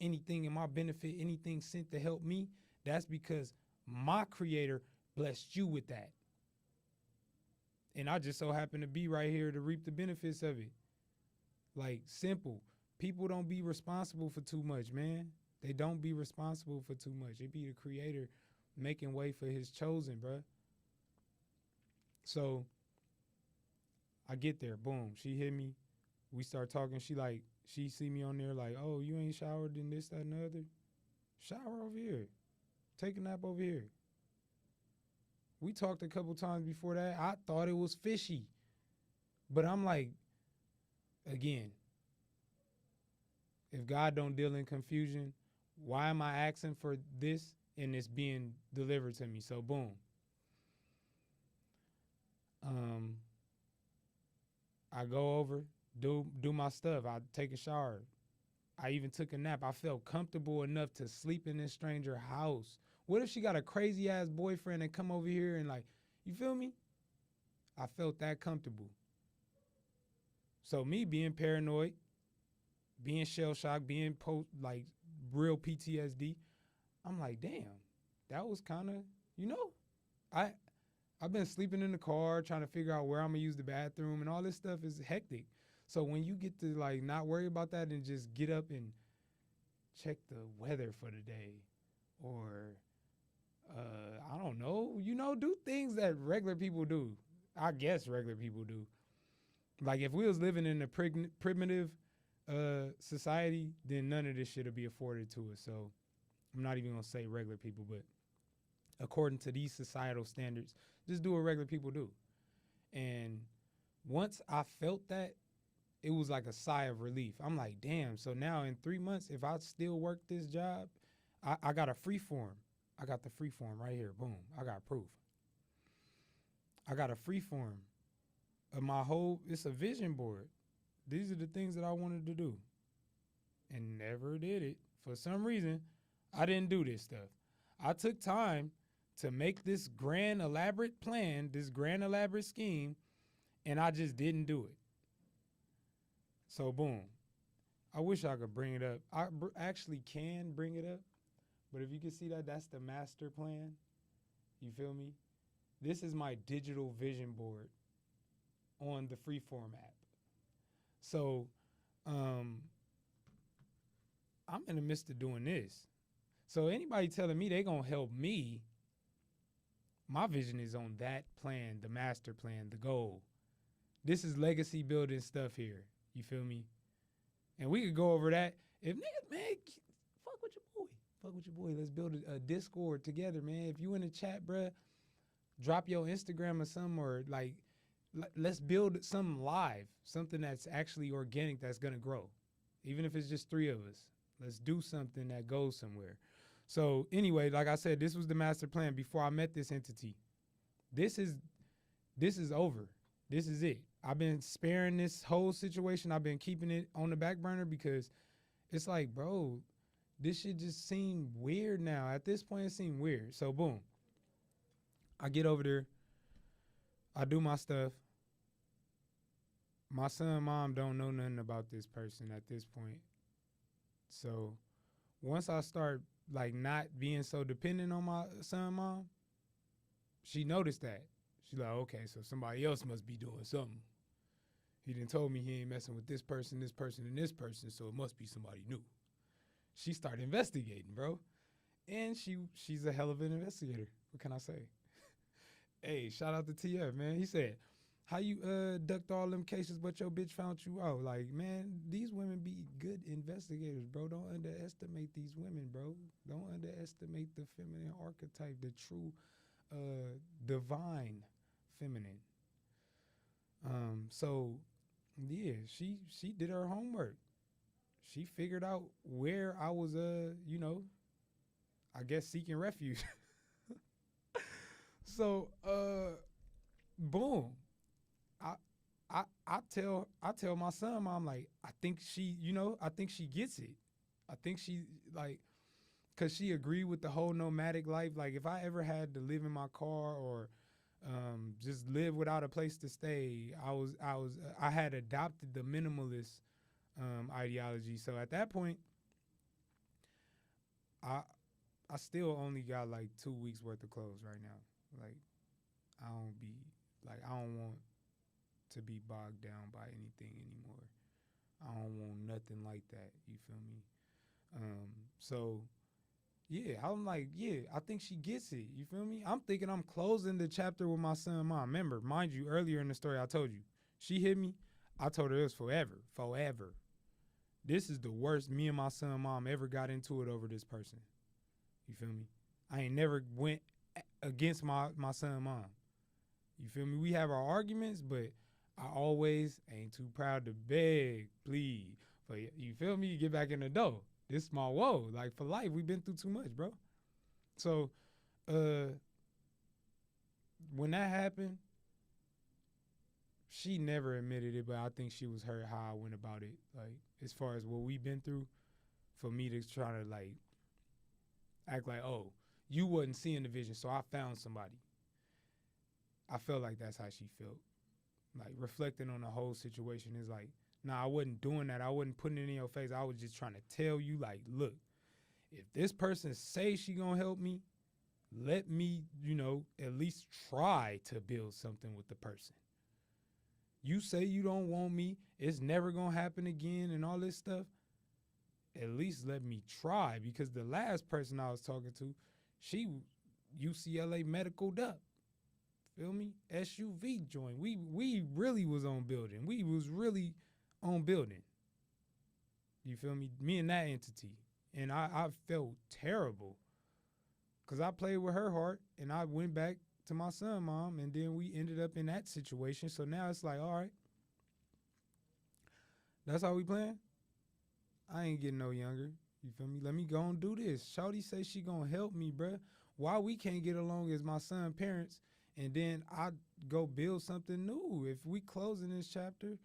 Anything in my benefit, anything sent to help me, that's because my Creator blessed you with that. And I just so happen to be right here to reap the benefits of it. Like, simple. People don't be responsible for too much, man. They don't be responsible for too much. It be the Creator making way for his chosen, bruh. So I get there, boom. She hit me. We start talking. She see me on there like, oh, you ain't showered in this, that, and the other. Shower over here. Take a nap over here. We talked a couple times before that. I thought it was fishy. But I'm like, again, if God don't deal in confusion, Why am I asking for this and it's being delivered to me? So boom. Um, I go over, do my stuff. I take a shower. I even took a nap. I felt comfortable enough to sleep in this stranger house. What if she got a crazy ass boyfriend and come over here and like, you feel me? I felt that comfortable. So me being paranoid, being shell shocked, being like real PTSD, I'm like, damn, that was kind of, you know, I I've been sleeping in the car trying to figure out where I'm gonna use the bathroom and all this stuff is hectic. So when you get to like not worry about that and just get up and check the weather for the day, or I don't know, do things that regular people do. I guess regular people do. Like if we was living in a primitive society, then none of this shit would be afforded to us. So I'm not even gonna say regular people, but according to these societal standards, just do what regular people do. And once I felt that, it was like a sigh of relief. I'm like, damn, so now in 3 months, if I still work this job, I got a free form. I got the free form right here. Boom. I got proof. I got a free form of it's a vision board. These are the things that I wanted to do and never did it. For some reason, I didn't do this stuff. I took time to make this grand elaborate plan, this grand elaborate scheme, and I just didn't do it. So boom. I wish I could bring it up. I actually can bring it up, but if you can see that, that's the master plan. You feel me? This is my digital vision board on the Freeform app. So I'm in the midst of doing this. So anybody telling me they gonna help me, my vision is on that plan, the master plan, the goal. This is legacy building stuff here. You feel me? And we could go over that. If niggas, man, fuck with your boy. Fuck with your boy. Let's build a Discord together, man. If you in the chat, bruh, drop your Instagram or something, or like, let's build something live, something that's actually organic, that's gonna grow. Even if it's just 3 of us, let's do something that goes somewhere. So anyway, like I said, this was the master plan before I met this entity. This is over. This is it. I've been sparing this whole situation. I've been keeping it on the back burner because it's like, bro, this shit just seemed weird now. At this point, it seemed weird. So boom, I get over there. I do my stuff. My son and mom don't know nothing about this person at this point. So once I start like not being so dependent on my son and mom, she noticed that. She's like, okay, so somebody else must be doing something. He done told me he ain't messing with this person, and this person, so it must be somebody new. She started investigating, bro. And she's a hell of an investigator. What can I say? Hey, shout out to TF, man. He said, how you ducked all them cases but your bitch found you out? Like, man, these women be good investigators, bro. Don't underestimate these women, bro. Don't underestimate the feminine archetype, the true divine feminine. So yeah, she did her homework. She figured out where I was I guess seeking refuge. So boom. I tell my son, Mom, like, I think she gets it. I think she like, cause she agreed with the whole nomadic life. Like if I ever had to live in my car or just live without a place to stay, I had adopted the minimalist ideology. So at that point, I still only got like 2 weeks worth of clothes right now. Like I don't want to be bogged down by anything anymore. I don't want nothing like that. You feel me? So yeah, I'm like, yeah, I think she gets it. You feel me? I'm thinking I'm closing the chapter with my son and mom. Remember, mind you, earlier in the story I told you, she hit me. I told her it was forever. This is the worst me and my son and mom ever got into it over this person. You feel me? I ain't never went against my son and mom. You feel me? We have our arguments, but I always ain't too proud to beg, plead. But you feel me? You get back in the door. This my whoa. Like for life, we've been through too much, bro. So uh when that happened, she never admitted it, but I think she was hurt how I went about it. Like as far as what we've been through, for me to try to like act like, oh, you wasn't seeing the vision, so I found somebody. I felt like that's how she felt. Like reflecting on the whole situation is like, nah, I wasn't doing that. I wasn't putting it in your face. I was just trying to tell you, like, look, if this person say she gonna help me, let me, at least try to build something with the person. You say you don't want me, it's never gonna happen again and all this stuff. At least let me try, because the last person I was talking to, she UCLA medicaled up. Feel me? SUV joint. We really was on building. We was really on building. You feel me? Me and that entity. And I felt terrible because I played with her heart and I went back to my son, mom, and then we ended up in that situation. So now it's like, all right, that's how we playing? I ain't getting no younger. You feel me? Let me go and do this. Shawty say she gonna help me, bruh. Why we can't get along as my son parents, and then I go build something new if we closing this chapter.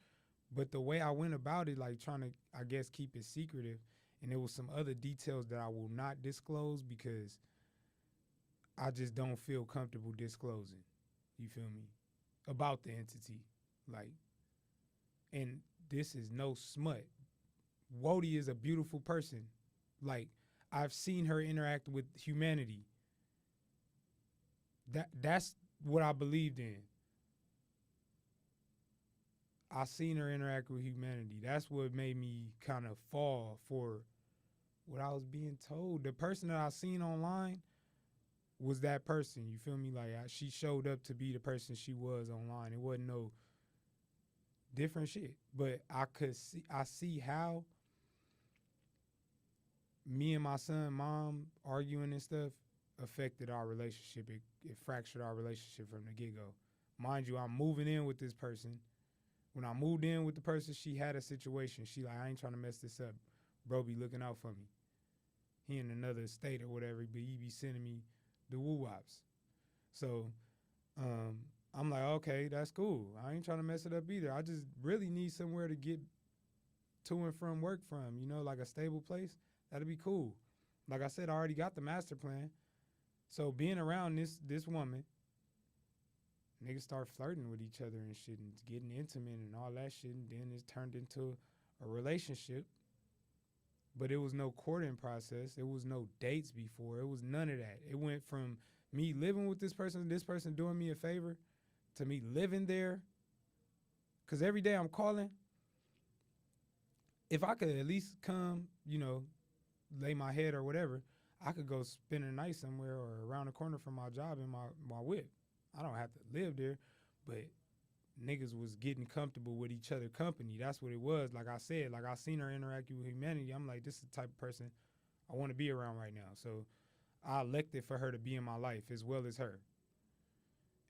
But the way I went about it, like trying to, I guess, keep it secretive, and there was some other details that I will not disclose because I just don't feel comfortable disclosing. You feel me? About the entity. Like, and this is no smut. Wody is a beautiful person. Like, I've seen her interact with humanity. That's what I believed in. I seen her interact with humanity. That's what made me kind of fall for what I was being told. The person that I seen online was that person. You feel me? Like she showed up to be the person she was online. It wasn't no different shit. But I see how me and my son, mom arguing and stuff affected our relationship. It fractured our relationship from the get-go. Mind you, I'm moving in with this person. When I moved in with the person, she had a situation. She like, I ain't trying to mess this up. Bro be looking out for me. He in another state or whatever, but he be sending me the woo-wops. So I'm like, okay, that's cool. I ain't trying to mess it up either. I just really need somewhere to get to and from work from, like a stable place. That'd be cool. Like I said, I already got the master plan. So being around this woman, niggas start flirting with each other and shit and getting intimate and all that shit, and then it's turned into a relationship. But it was no courting process. It was no dates before. It was none of that. It went from me living with this person doing me a favor, to me living there. Because every day I'm calling. If I could at least come, lay my head or whatever, I could go spend a night somewhere or around the corner from my job in my whip. I don't have to live there, but niggas was getting comfortable with each other company. That's what it was. Like I said, like I seen her interacting with humanity. I'm like, this is the type of person I want to be around right now. So I elected for her to be in my life as well as her.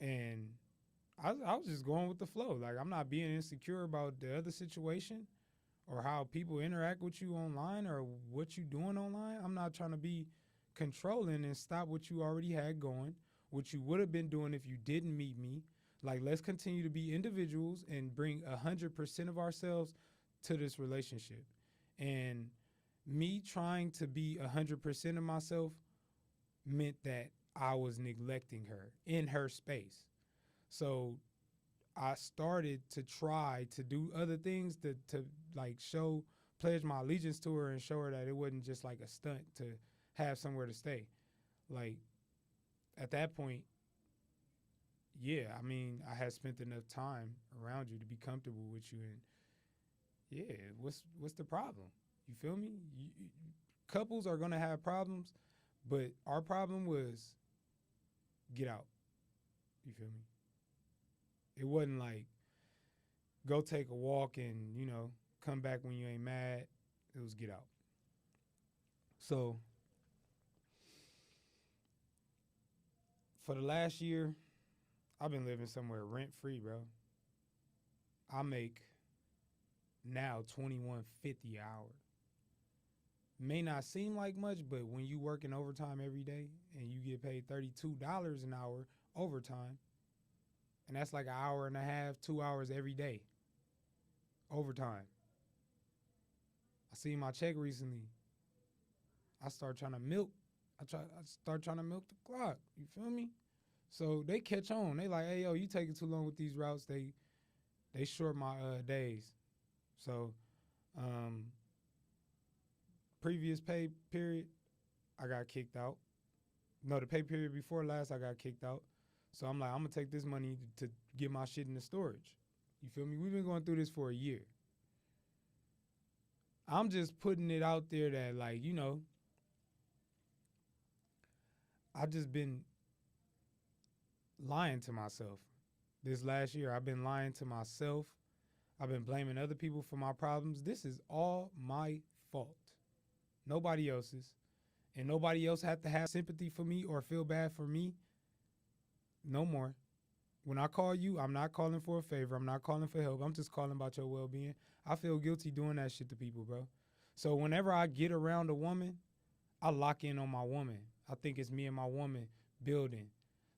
And I was just going with the flow. Like, I'm not being insecure about the other situation or how people interact with you online or what you doing online. I'm not trying to be controlling and stop what you already had going, what you would have been doing if you didn't meet me. Like, let's continue to be individuals and bring 100% of ourselves to this relationship. And me trying to be 100% of myself meant that I was neglecting her in her space. So I started to try to do other things to like pledge my allegiance to her and show her that it wasn't just like a stunt to have somewhere to stay. Like, at that point, yeah, I mean, I had spent enough time around you to be comfortable with you, and yeah, what's the problem? You feel me? Couples are gonna have problems, but our problem was get out. You feel me? It wasn't like go take a walk and, come back when you ain't mad. It was get out. So for the last year, I've been living somewhere rent-free, bro. I make now $21.50 an hour. may not seem like much, but when you working overtime every day and you get paid $32 an hour overtime, and that's like an hour and a half, 2 hours every day overtime. I seen my check recently. I start trying to milk. I start trying to milk the clock. You feel me? So they catch on. They like, hey yo, you taking too long with these routes. They short my days. So previous pay period, I got kicked out. No, the pay period before last, I got kicked out. So I'm like, I'm gonna take this money to get my shit in the storage. You feel me? We've been going through this for a year. I'm just putting it out there that, like, you know, I've just been lying to myself. This last year, I've been lying to myself. I've been blaming other people for my problems. This is all my fault. Nobody else's. And nobody else had to have sympathy for me or feel bad for me. No more. When I call you, I'm not calling for a favor. I'm not calling for help. I'm just calling about your well-being. I feel guilty doing that shit to people, bro. So whenever I get around a woman, I lock in on my woman. I think it's me and my woman building.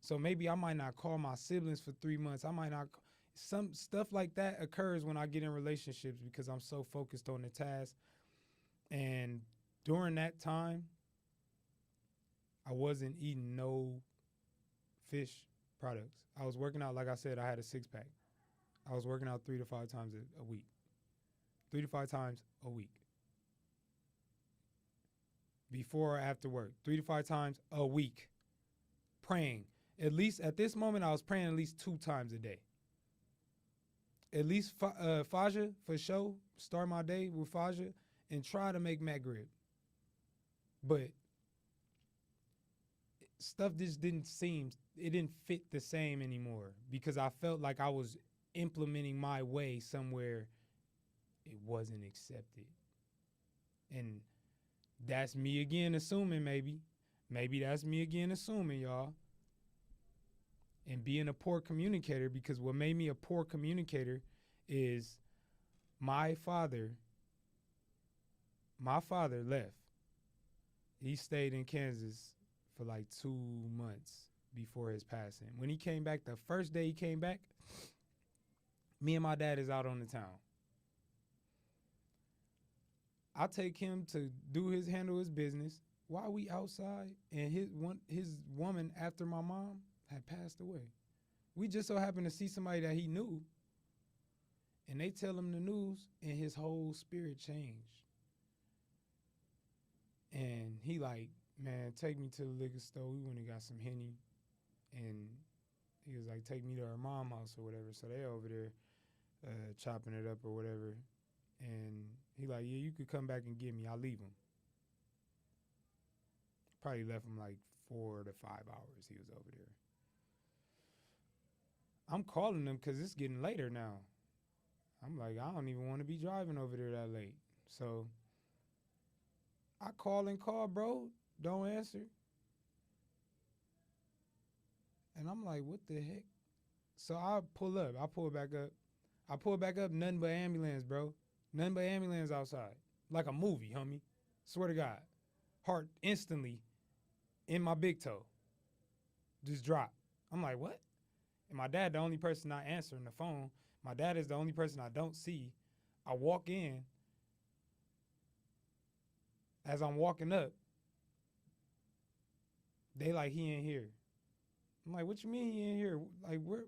So maybe I might not call my siblings for 3 months. I might not. Some stuff like that occurs when I get in relationships because I'm so focused on the task. And during that time, I wasn't eating no fish products. I was working out, like I said, I had a 6-pack. I was working out 3 to 5 times a week. 3 to 5 times a week. Before or after work. 3 to 5 times a week. Praying. At least at this moment, I was praying at least 2 times a day. At least Faja, for sure. Start my day with Faja and try to make Maghrib. But stuff just didn't fit the same anymore because I felt like I was implementing my way somewhere it wasn't accepted. And that's me again assuming maybe. Maybe that's me again assuming, y'all. And being a poor communicator, because what made me a poor communicator is my father left. He stayed in Kansas for like 2 months before his passing. When he came back, the first day he came back, me and my dad is out on the town. I take him to handle his business while we outside, and his woman after my mom had passed away. We just so happened to see somebody that he knew, and they tell him the news, and his whole spirit changed. And he like, man, take me to the liquor store. We went and got some Henny, and he was like, take me to her mom's house or whatever. So they over there chopping it up or whatever. And he like, yeah, you could come back and get me. I'll leave him. Probably left him like 4 to 5 hours he was over there. I'm calling him because it's getting later now. I'm like, I don't even want to be driving over there that late. So I call, bro. Don't answer. And I'm like, what the heck? So I pull back up, nothing but ambulance, bro. Nothing but ambulance outside. Like a movie, homie. Swear to God. Heart instantly in my big toe. Just drop. I'm like, what? And my dad, the only person not answering the phone. My dad is the only person I don't see. I walk in. As I'm walking up, they like, he ain't here. I'm like, what you mean he ain't here? Like, where?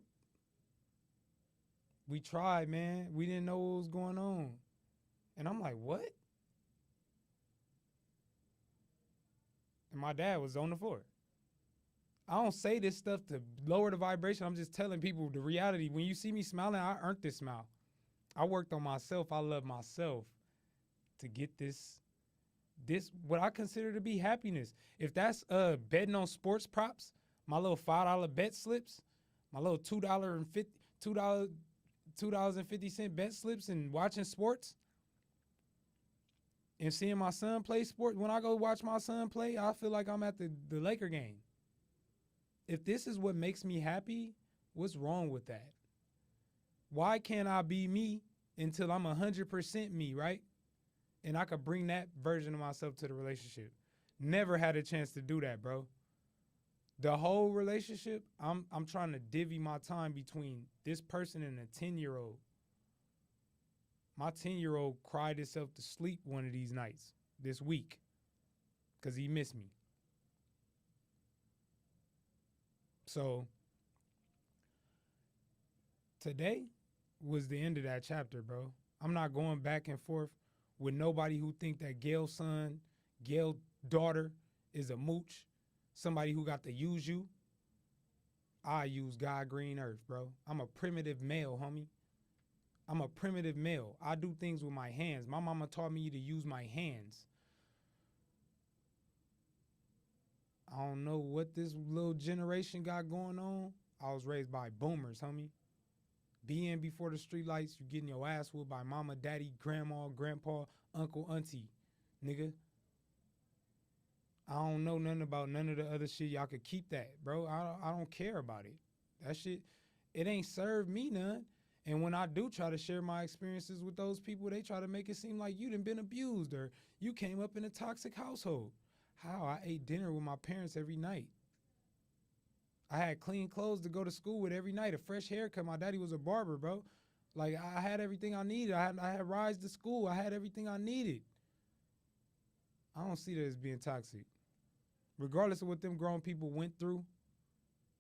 We tried, man. We didn't know what was going on. And I'm like, what? And my dad was on the floor. I don't say this stuff to lower the vibration. I'm just telling people the reality. When you see me smiling, I earned this smile. I worked on myself. I love myself to get this what I consider to be happiness. If that's betting on sports props, my little $5 bet slips, my little $2.50 bet slips, and watching sports and seeing my son play sport. When I go watch my son play, I feel like I'm at the Laker game. If this is what makes me happy, what's wrong with that? Why can't I be me until I'm 100% me, right? and I could bring that version of myself to the relationship. Never had a chance to do that, bro. The whole relationship, I'm trying to divvy my time between this person and a 10-year-old. My 10-year-old cried himself to sleep one of these nights this week because he missed me. So today was the end of that chapter, bro. I'm not going back and forth with nobody who think that Gail's son, Gail's daughter is a mooch, somebody who got to use you. I use God green earth, bro. I'm a primitive male, homie. I'm a primitive male. I do things with my hands. My mama taught me to use my hands. I don't know what this little generation got going on. I was raised by boomers, homie. Be in before the street lights, you getting your ass whooped by mama, daddy, grandma, grandpa, uncle, auntie, nigga. I don't know nothing about none of the other shit. Y'all could keep that, bro. I don't care about it. That shit, it ain't served me none. And when I do try to share my experiences with those people, they try to make it seem like you done been abused or you came up in a toxic household. How? I ate dinner with my parents every night. I had clean clothes to go to school with every night, a fresh haircut. My daddy was a barber, bro. Like, I had everything I needed. I had rides to school. I had everything I needed. I don't see that as being toxic. Regardless of what them grown people went through,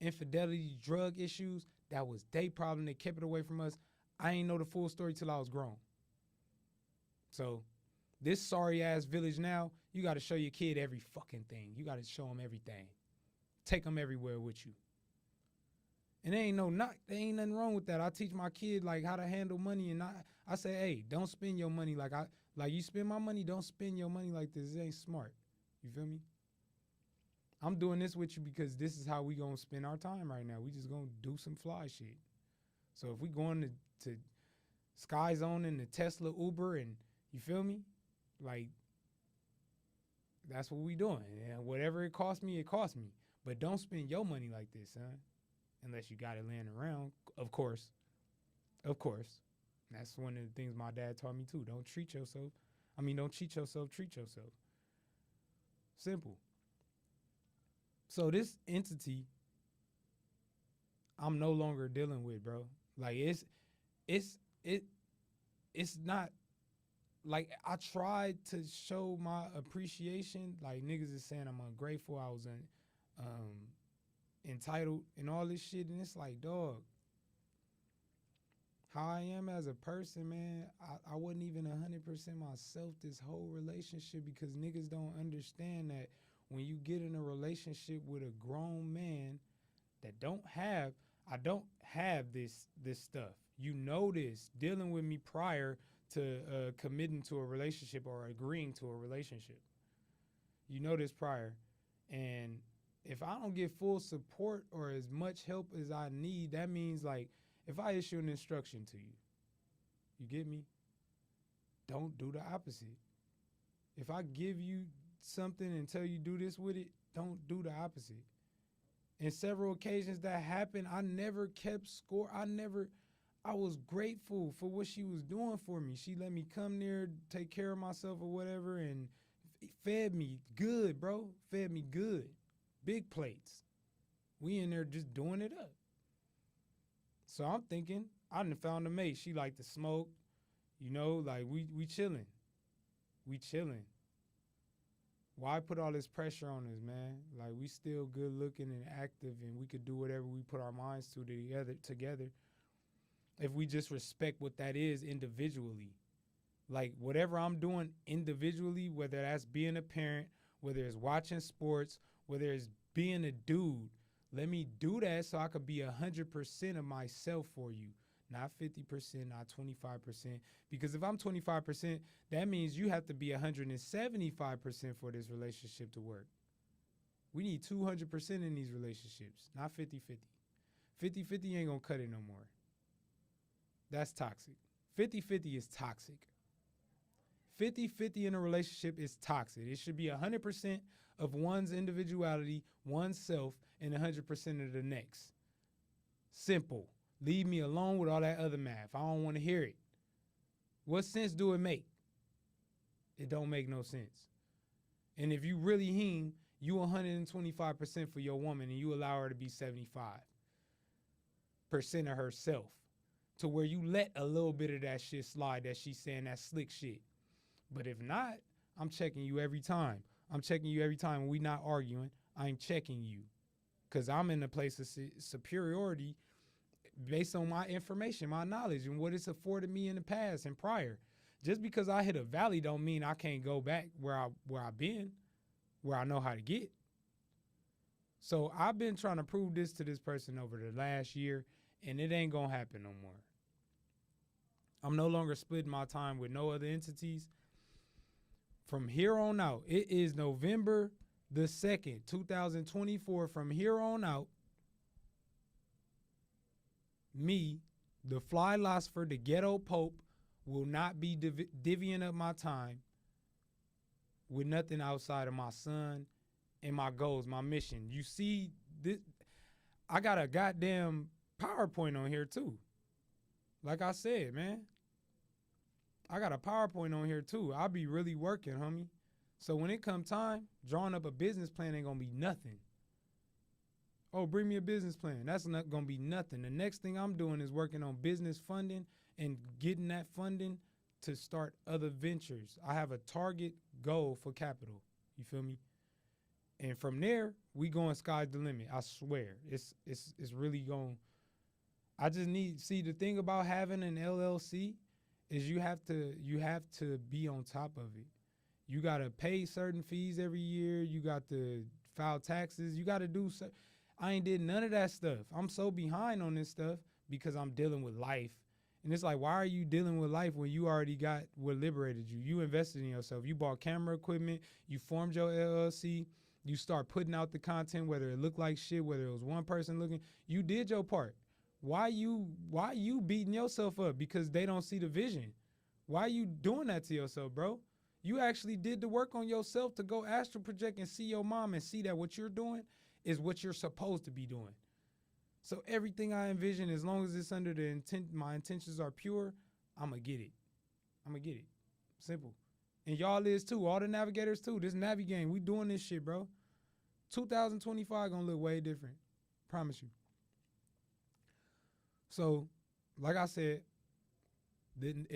infidelity, drug issues, that was their problem. They kept it away from us. I ain't know the full story till I was grown. So this sorry-ass village now, you got to show your kid every fucking thing. You got to show them everything. Take them everywhere with you. And there ain't nothing wrong with that. I teach my kid like how to handle money, and I say, hey, don't spend your money like you spend my money. Don't spend your money like this. It ain't smart. You feel me? I'm doing this with you because this is how we gonna spend our time right now. We just gonna do some fly shit. So if we going to Sky Zone and the Tesla, Uber, and you feel me, like that's what we doing. And whatever it costs me, it costs me. But don't spend your money like this, son. Unless you got it laying around, of course. Of course. That's one of the things my dad taught me too. Don't cheat yourself, treat yourself. Simple. So this entity, I'm no longer dealing with, bro. Like it's not, like, I tried to show my appreciation. Like, niggas is saying I'm ungrateful. I was entitled and all this shit. And it's like, dog, how I am as a person, man, I wasn't even 100% myself this whole relationship because niggas don't understand that when you get in a relationship with a grown man that I don't have this stuff. You know this, dealing with me prior to committing to a relationship or agreeing to a relationship. You know this prior. And if I don't get full support or as much help as I need, that means, like, if I issue an instruction to you, you get me? Don't do the opposite. If I give you something and tell you do this with it, don't do the opposite. In several occasions that happened, I never kept score. I was grateful for what she was doing for me. She let me come there, take care of myself or whatever, and fed me good, bro. Fed me good. Big plates. We in there just doing it up. So I'm thinking, I done found a mate. She like to smoke, you know, like we chilling. We chilling. Why put all this pressure on us, man? Like, we still good looking and active, and we could do whatever we put our minds to together if we just respect what that is individually. Like, whatever I'm doing individually, whether that's being a parent, whether it's watching sports, whether it's being a dude, let me do that so I could be 100% of myself for you. Not 50%, not 25%. Because if I'm 25%, that means you have to be 175% for this relationship to work. We need 200% in these relationships, not 50-50. 50-50 ain't gonna cut it no more. That's toxic. 50-50 is toxic. 50-50 in a relationship is toxic. It should be 100% of one's individuality, one's self, and 100% of the next. Simple. Leave me alone with all that other math. I don't want to hear it. What sense do it make? It don't make no sense. And if you really him, you 125% for your woman and you allow her to be 75% of herself, to where you let a little bit of that shit slide that she's saying, that slick shit. But if not, I'm checking you every time. I'm checking you every time. We not arguing. I'm checking you because I'm in a place of superiority based on my information, my knowledge, and what it's afforded me in the past and prior. Just because I hit a valley don't mean I can't go back where I've been, where I know how to get. So I've been trying to prove this to this person over the last year, and it ain't gonna happen no more. I'm no longer splitting my time with no other entities. From here on out, it is November the 2nd, 2024. From here on out, me, the fly philosopher, the ghetto pope, will not be divvying up my time with nothing outside of my son and my goals, my mission. You see, this, I got a goddamn PowerPoint on here too. Like I said, man, I got a PowerPoint on here too. I'll be really working, homie. So when it come time, drawing up a business plan ain't gonna be nothing. Oh, bring me a business plan. That's not gonna be nothing. The next thing I'm doing is working on business funding and getting that funding to start other ventures. I have a target goal for capital. You feel me? And from there, we going sky's the limit. I swear. It's really going. I just need, see, the thing about having an LLC is you have to be on top of it. You got to pay certain fees every year. You got to file taxes. You got to do so. I ain't did none of that stuff. I'm so behind on this stuff because I'm dealing with life. And it's like, why are you dealing with life when you already got what liberated you? You invested in yourself. You bought camera equipment. You formed your LLC. You start putting out the content, whether it looked like shit, whether it was one person looking. You did your part. Why you beating yourself up because they don't see the vision? Why you doing that to yourself, bro? You actually did the work on yourself to go astral project and see your mom and see that what you're doing is what you're supposed to be doing. So everything I envision, as long as it's under the intent, my intentions are pure, I'm going to get it. I'm going to get it. Simple. And y'all is too. All the navigators too. This Navi game, we doing this shit, bro. 2025 going to look way different. Promise you. So, like I said,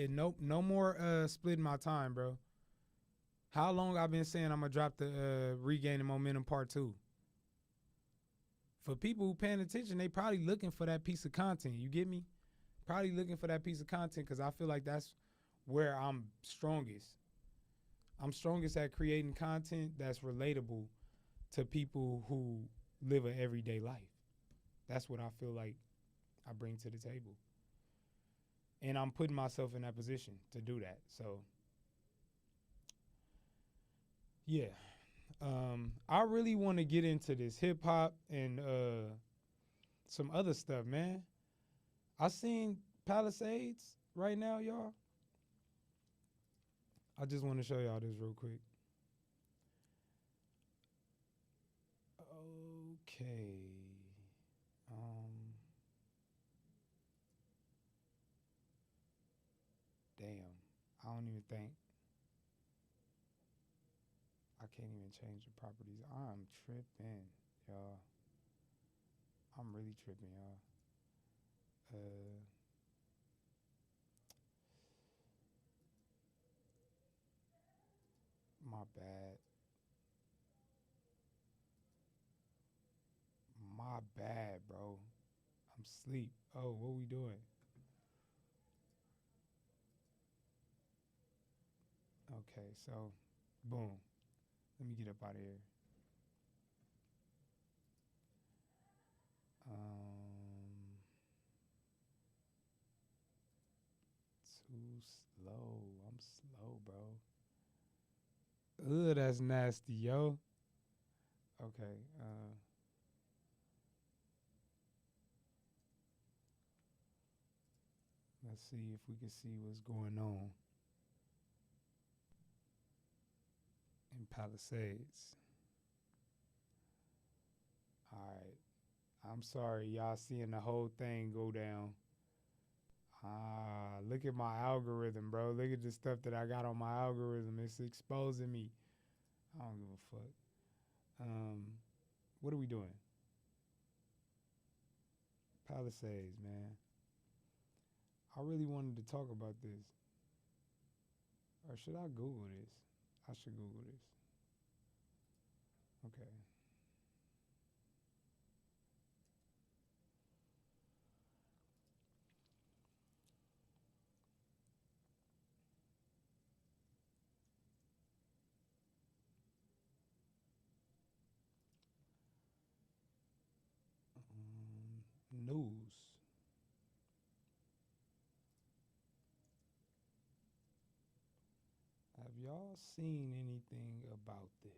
no more splitting my time, bro. How long I've been saying I'm going to drop the Regaining Momentum Part 2? For people who paying attention, they probably looking for that piece of content. You get me? Probably looking for that piece of content because I feel like that's where I'm strongest. I'm strongest at creating content that's relatable to people who live an everyday life. That's what I feel like I bring to the table. And I'm putting myself in that position to do that. So, yeah. I really want to get into this hip hop and some other stuff, man. I seen Palisades right now, y'all. I just want to show y'all this real quick. Okay. Damn. I don't even think. I can't even change the properties. I'm tripping, y'all. I'm really tripping, y'all. My bad. My bad, bro. I'm asleep. Oh, what we doing? Okay, so, boom. Let me get up out of here. Too slow. I'm slow, bro. Ugh, that's nasty, yo. Okay, let's see if we can see what's going on in Palisades. All right. I'm sorry, y'all seeing the whole thing go down. Look at my algorithm, bro. Look at the stuff that I got on my algorithm. It's exposing me. I don't give a fuck. What are we doing? Palisades, man. I really wanted to talk about this. Or should I Google this? I should Google this. Okay. News. Have y'all seen anything about this?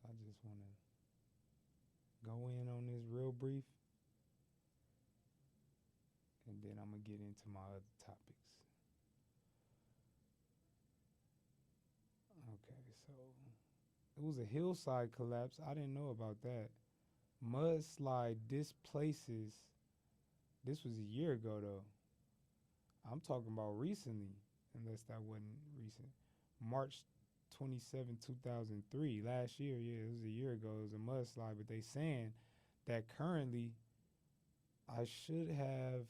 I just want to go in on this real brief, and then I'm going to get into my other topics. Okay, so it was a hillside collapse. I didn't know about that. Mudslide displaces. This was a year ago, though. I'm talking about recently, unless that wasn't recent. March 27, 2003, last year. Yeah, it was a year ago. It was a mudslide, but they saying that currently I should have,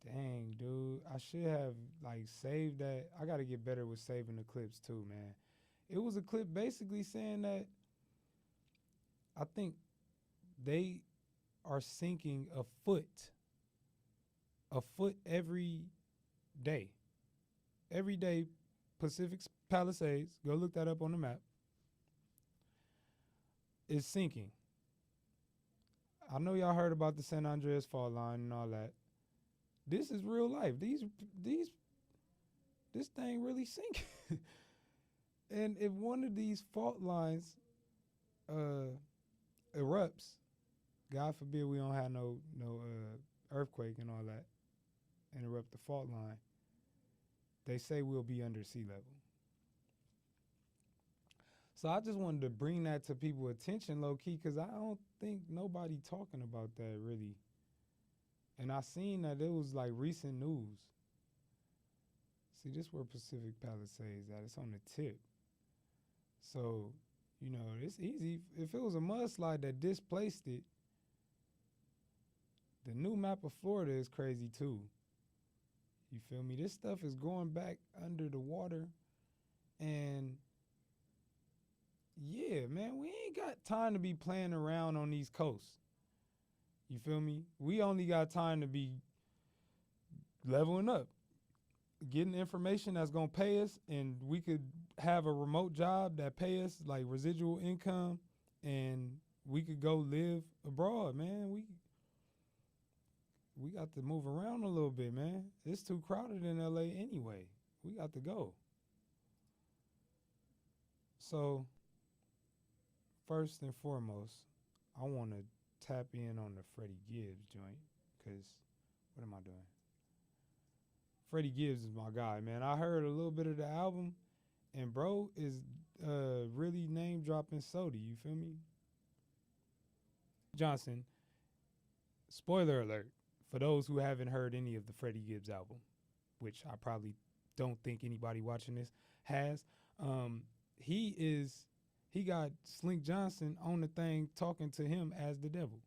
dang, dude, I should have like saved that. I got to get better with saving the clips too, man. It was a clip basically saying that I think they are sinking a foot every day. Every day, Pacific Palisades, go look that up on the map, is sinking. I know y'all heard about the San Andreas fault line and all that. This is real life. This thing really sinking. And if one of these fault lines erupts, God forbid we don't have no earthquake and all that, interrupt the fault line, they say we'll be under sea level. So I just wanted to bring that to people's attention low key, because I don't think nobody talking about that really. And I seen that it was like recent news. See, this where Pacific Palisades at. It's on the tip. So, you know, it's easy. If it was a mudslide that displaced it, the new map of Florida is crazy too. You feel me? This stuff is going back under the water. And yeah, man, we ain't got time to be playing around on these coasts. You feel me? We only got time to be leveling up, getting information that's going to pay us, and we could have a remote job that pay us like residual income, and we could go live abroad, man. We got to move around a little bit, man. It's too crowded in LA anyway. We got to go. So, first and foremost, I want to tap in on the Freddie Gibbs joint, because what am I doing? Freddie Gibbs is my guy, man. I heard a little bit of the album, and bro is really name dropping Sodi. You feel me? Johnson. Spoiler alert for those who haven't heard any of the Freddie Gibbs album, which I probably don't think anybody watching this has. He got Slink Johnson on the thing talking to him as the devil.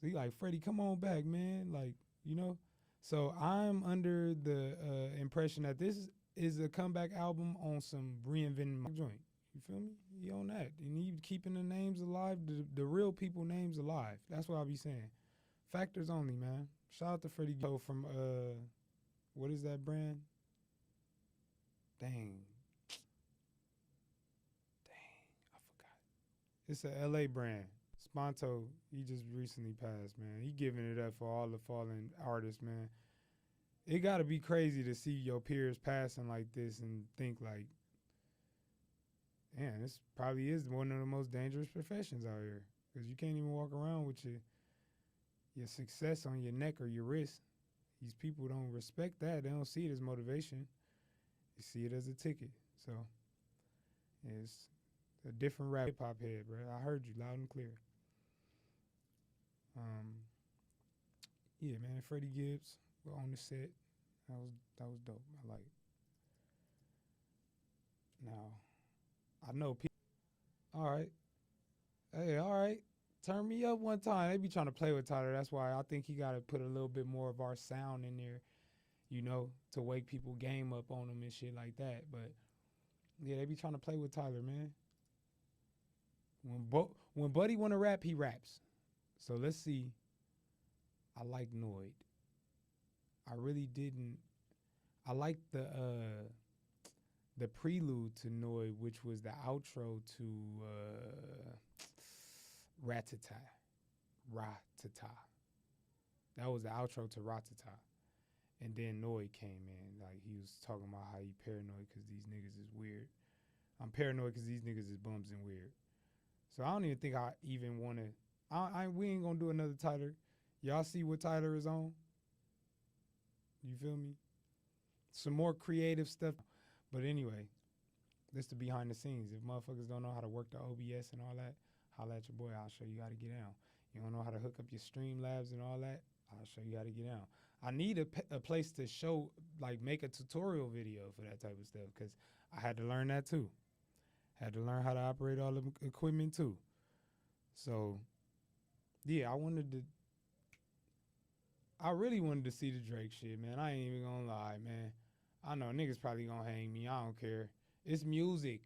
So he like, Freddie, come on back, man. Like, you know. So I'm under the impression that this is a comeback album on some reinventing my joint. You feel me? He on that. And he keeping the names alive, the real people names alive. That's what I be saying. Factors only, man. Shout out to Freddie Gibbs from, what is that brand? Dang, I forgot. It's a LA brand. Sponto, he just recently passed, man. He giving it up for all the fallen artists, man. It got to be crazy to see your peers passing like this and think like, man, this probably is one of the most dangerous professions out here, because you can't even walk around with your success on your neck or your wrist. These people don't respect that. They don't see it as motivation. You see it as a ticket. So it's a different rap hip hop head, bro. I heard you loud and clear. Um, yeah, man. Freddie Gibbs on the set. That was dope. I like. Now I know people. All right. Hey, all right. Turn me up one time. They be trying to play with Tyler. That's why I think he got to put a little bit more of our sound in there, to wake people game up on him and shit like that. But yeah, they be trying to play with Tyler, man. When Buddy want to rap, he raps. So let's see. I like Noid. I really didn't. I like the prelude to Noid, which was the outro to Ratata. Ratata. That was the outro to Ratata. And then Noid came in. Like, he was talking about how he paranoid because these niggas is weird. I'm paranoid because these niggas is bums and weird. So I don't even think I even want to. We ain't going to do another Tyler. Y'all see what Tyler is on? You feel me? Some more creative stuff. But anyway, this the behind the scenes. If motherfuckers don't know how to work the OBS and all that, holla at your boy. I'll show you how to get down. You don't know how to hook up your Streamlabs and all that, I'll show you how to get down. I need a place to show, like, make a tutorial video for that type of stuff, because I had to learn that too. Had to learn how to operate all the equipment too. So, yeah, I really wanted to see the Drake shit, man. I ain't even gonna lie, man. I know niggas probably gonna hang me. I don't care. It's music.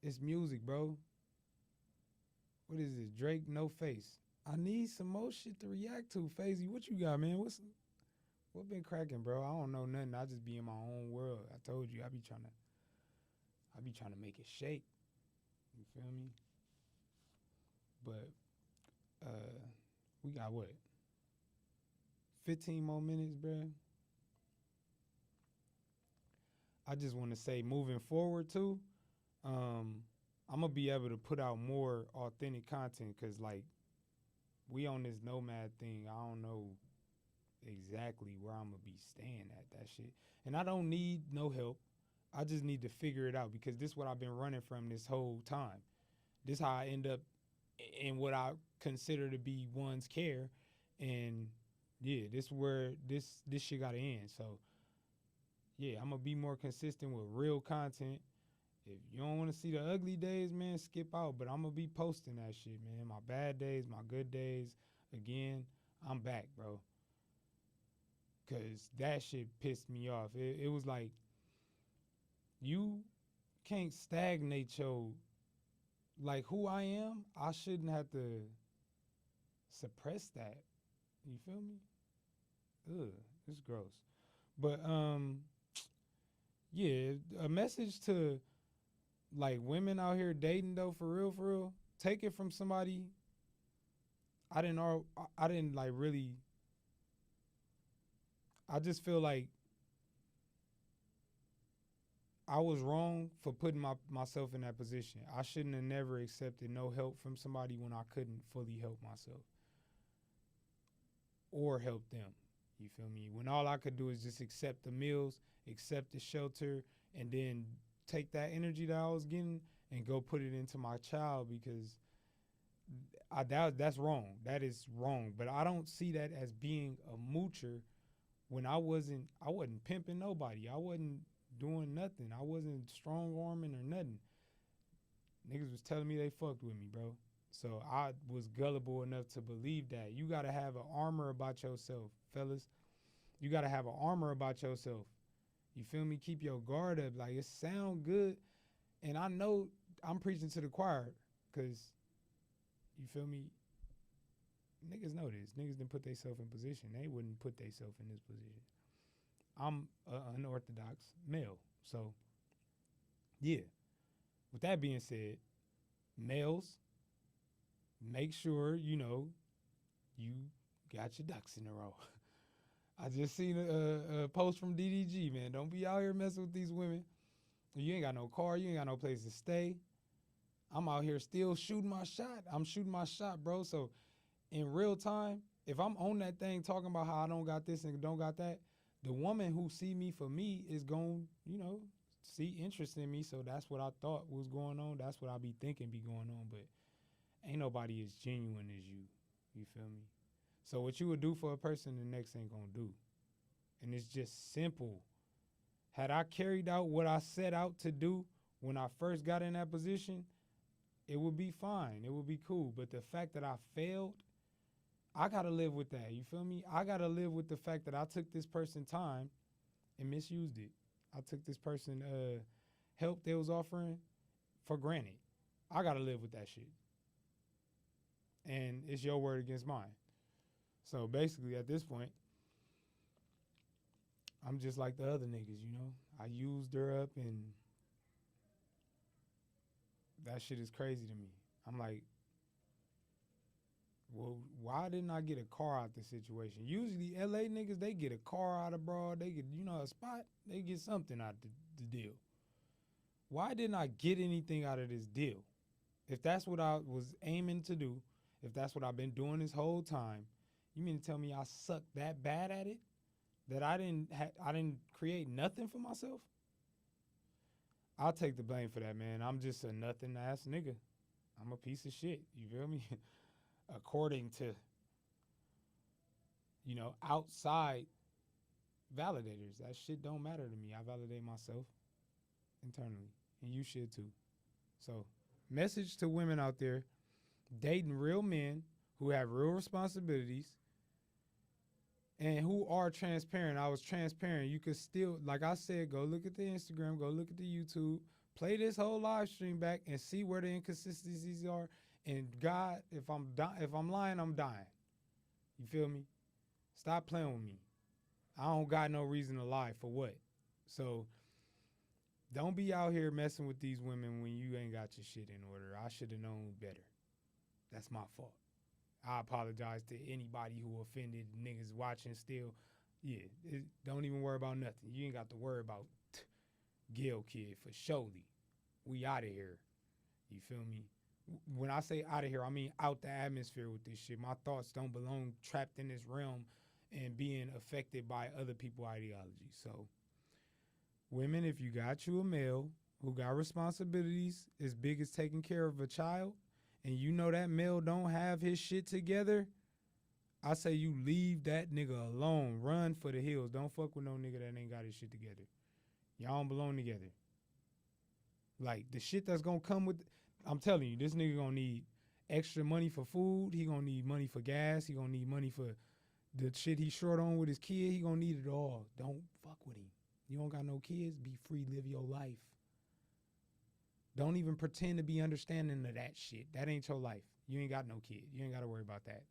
It's music, bro. What is it? Drake, No Face. I need some more shit to react to. Fazy, what you got, man? What been cracking, bro? I don't know nothing. I just be in my own world. I told you, I be trying to make it shake. You feel me? But we got what? 15 more minutes, bro. I just want to say, moving forward too, I'm gonna be able to put out more authentic content, because, like, we on this nomad thing. I don't know exactly where I'm gonna be staying at that shit, and I don't need no help. I just need to figure it out, because this is what I've been running from this whole time. This how I end up in what I consider to be one's care, and yeah, this where this shit gotta end. So yeah, I'm gonna be more consistent with real content. If you don't want to see the ugly days, man, skip out. But I'm gonna be posting that shit, man. My bad days, my good days. Again, I'm back, bro. Cause that shit pissed me off. It was like, you can't stagnate your, like, who I am. I shouldn't have to suppress that. You feel me? Ugh, it's gross. But yeah, a message to, like, women out here dating though, for real. Take it from somebody. I didn't like really. I just feel like I was wrong for putting myself in that position. I shouldn't have never accepted no help from somebody when I couldn't fully help myself or help them. You feel me? When all I could do is just accept the meals, accept the shelter, and then take that energy that I was getting and go put it into my child, because that's wrong. That is wrong. But I don't see that as being a moocher when I wasn't pimping nobody. I wasn't doing nothing. I wasn't strong arming or nothing. Niggas was telling me they fucked with me, bro. So I was gullible enough to believe that. You gotta have an armor about yourself, fellas. You gotta have an armor about yourself. You feel me? Keep your guard up. Like, it sound good. And I know I'm preaching to the choir, because, you feel me? Niggas know this. Niggas didn't put themselves in position. They wouldn't put themselves in this position. I'm an unorthodox male. So, yeah. With that being said, males, make sure, you got your ducks in a row. I just seen a post from DDG, man. Don't be out here messing with these women. You ain't got no car. You ain't got no place to stay. I'm out here still shooting my shot. I'm shooting my shot, bro. So in real time, if I'm on that thing talking about how I don't got this and don't got that, The woman who see me for me is going, see interest in me. So that's what I thought was going on. That's what I be thinking be going on. But ain't nobody as genuine as you. You feel me? So what you would do for a person, the next ain't gonna do. And it's just simple. Had I carried out what I set out to do when I first got in that position, it would be fine. It would be cool. But the fact that I failed, I gotta live with that. You feel me? I gotta live with the fact that I took this person time and misused it. I took this person help they was offering for granted. I gotta live with that shit. And it's your word against mine. So basically at this point, I'm just like the other niggas, I used her up and that shit is crazy to me. I'm like, well, why didn't I get a car out the situation? Usually LA niggas, they get a car out of broad, they get, a spot, they get something out the deal. Why didn't I get anything out of this deal? If that's what I was aiming to do, if that's what I've been doing this whole time, you mean to tell me I sucked that bad at it? That I didn't create nothing for myself? I'll take the blame for that, man. I'm just a nothing ass nigga. I'm a piece of shit. You feel me? According to, outside validators. That shit don't matter to me. I validate myself internally. And you should too. So, message to women out there dating real men who have real responsibilities and who are transparent. I was transparent. You could still, like I said, go look at the Instagram, go look at the YouTube, play this whole live stream back and see where the inconsistencies are. And God, if I'm lying, I'm dying. You feel me? Stop playing with me. I don't got no reason to lie. For what? So don't be out here messing with these women when you ain't got your shit in order. I should have known better. That's my fault. I apologize to anybody who offended niggas watching still. Yeah, don't even worry about nothing. You ain't got to worry about Gil Kid for surely. We out of here. You feel me? When I say out of here, I mean out the atmosphere with this shit. My thoughts don't belong trapped in this realm and being affected by other people's ideology. So, women, if you got you a male who got responsibilities as big as taking care of a child, and you know that male don't have his shit together, I say you leave that nigga alone. Run for the hills. Don't fuck with no nigga that ain't got his shit together. Y'all don't belong together. Like, the shit that's gonna come with, I'm telling you, this nigga gonna need extra money for food. He gonna need money for gas. He gonna need money for the shit he short on with his kid. He gonna need it all. Don't fuck with him. You don't got no kids, be free, live your life. Don't even pretend to be understanding of that shit. That ain't your life. You ain't got no kid. You ain't got to worry about that.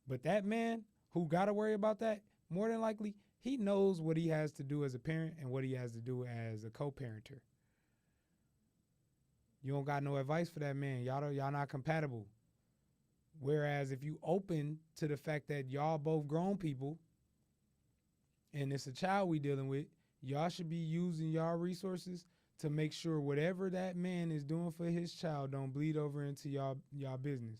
But that man who got to worry about that, more than likely, he knows what he has to do as a parent and what he has to do as a co-parenter. You don't got no advice for that man. Y'all not compatible. Whereas if you open to the fact that y'all both grown people and it's a child we dealing with, y'all should be using y'all resources to make sure whatever that man is doing for his child don't bleed over into y'all business.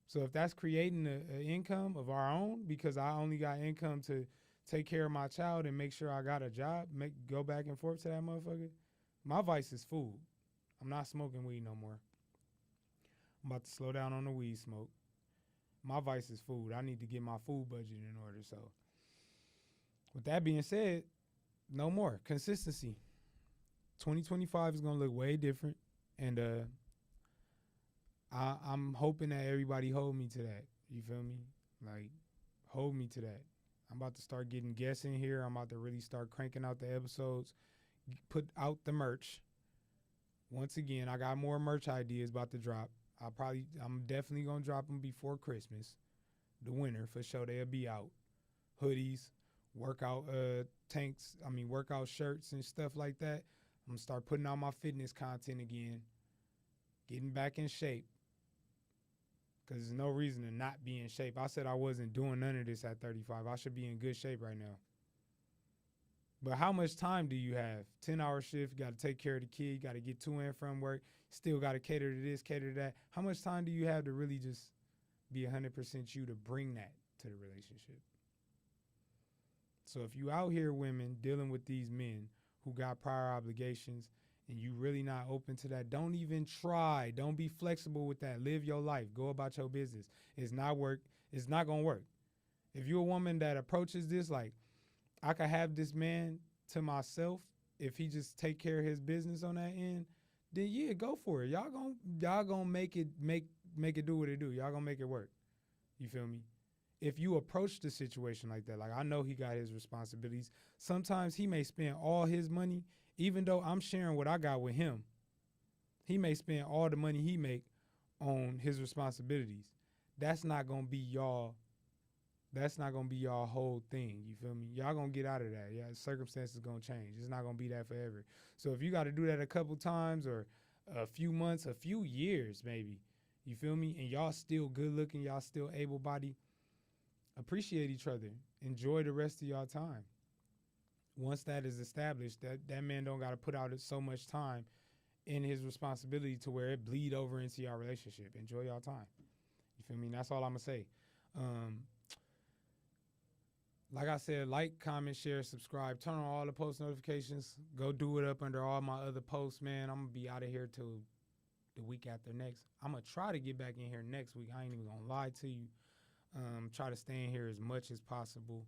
So if that's creating an income of our own, because I only got income to take care of my child and make sure I got a job, go back and forth to that motherfucker, my vice is food. I'm not smoking weed no more. I'm about to slow down on the weed smoke. My vice is food. I need to get my food budget in order. So with that being said, no more consistency. 2025 is going to look way different, and I'm hoping that everybody hold me to that. You feel me? Like, hold me to that. I'm about to start getting guests in here. I'm about to really start cranking out the episodes, put out the merch. Once again, I got more merch ideas about to drop. I'm definitely going to drop them before Christmas. The winter, for sure, they'll be out. Hoodies, workout workout shirts and stuff like that. I'm going to start putting out my fitness content again, getting back in shape, because there's no reason to not be in shape. I said I wasn't doing none of this at 35. I should be in good shape right now. But how much time do you have? 10-hour shift, you got to take care of the kid, you got to get to and from work, still got to cater to this, cater to that. How much time do you have to really just be 100% you to bring that to the relationship? So if you out here, women, dealing with these men who got prior obligations and you really not open to that, don't even try. Don't be flexible with that. Live your life. Go about your business. It's not work. It's not going to work. If you're a woman that approaches this like, I could have this man to myself if he just take care of his business on that end, then yeah, go for it. Y'all gonna make it do what it do. Y'all gonna make it work. You feel me? If you approach the situation like that, like I know he got his responsibilities. Sometimes he may spend all his money, even though I'm sharing what I got with him. He may spend all the money he make on his responsibilities. That's not gonna be y'all. That's not gonna be y'all whole thing. You feel me? Y'all gonna get out of that. Yeah, circumstances gonna change. It's not gonna be that forever. So if you got to do that a couple times or a few months, a few years maybe, you feel me? And y'all still good looking, y'all still able bodied. Appreciate each other. Enjoy the rest of y'all time. Once that is established, that man don't got to put out so much time in his responsibility to where it bleed over into y'all relationship. Enjoy y'all time. You feel me? And that's all I'm gonna say. Like I said, like, comment, share, subscribe, turn on all the post notifications. Go do it up under all my other posts, man. I'm going to be out of here till the week after next. I'm going to try to get back in here next week. I ain't even going to lie to you. Try to stay in here as much as possible.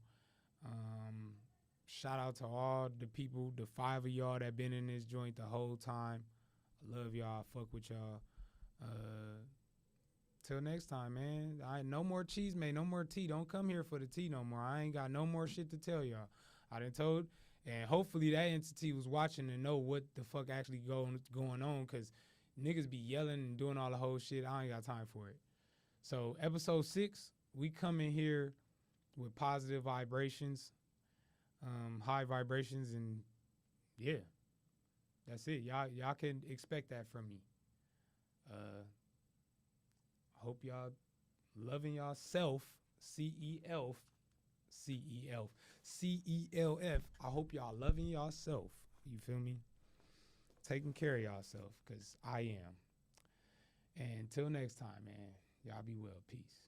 Shout out to all the people, the 5 of y'all that been in this joint the whole time. I love y'all. I fuck with y'all. Till next time, man. No more cheese, man. No more tea. Don't come here for the tea no more. I ain't got no more shit to tell y'all. I done told, and hopefully that entity was watching and know what the fuck actually going on, because niggas be yelling and doing all the whole shit. I ain't got time for it. So episode 6, we come in here with positive vibrations, high vibrations, and yeah, that's it. Y'all can expect that from me. Hope y'all loving yourself. C-E-L-F. I hope y'all loving yourself. You feel me? Taking care of yourself, because I am. And until next time, man, y'all be well. Peace.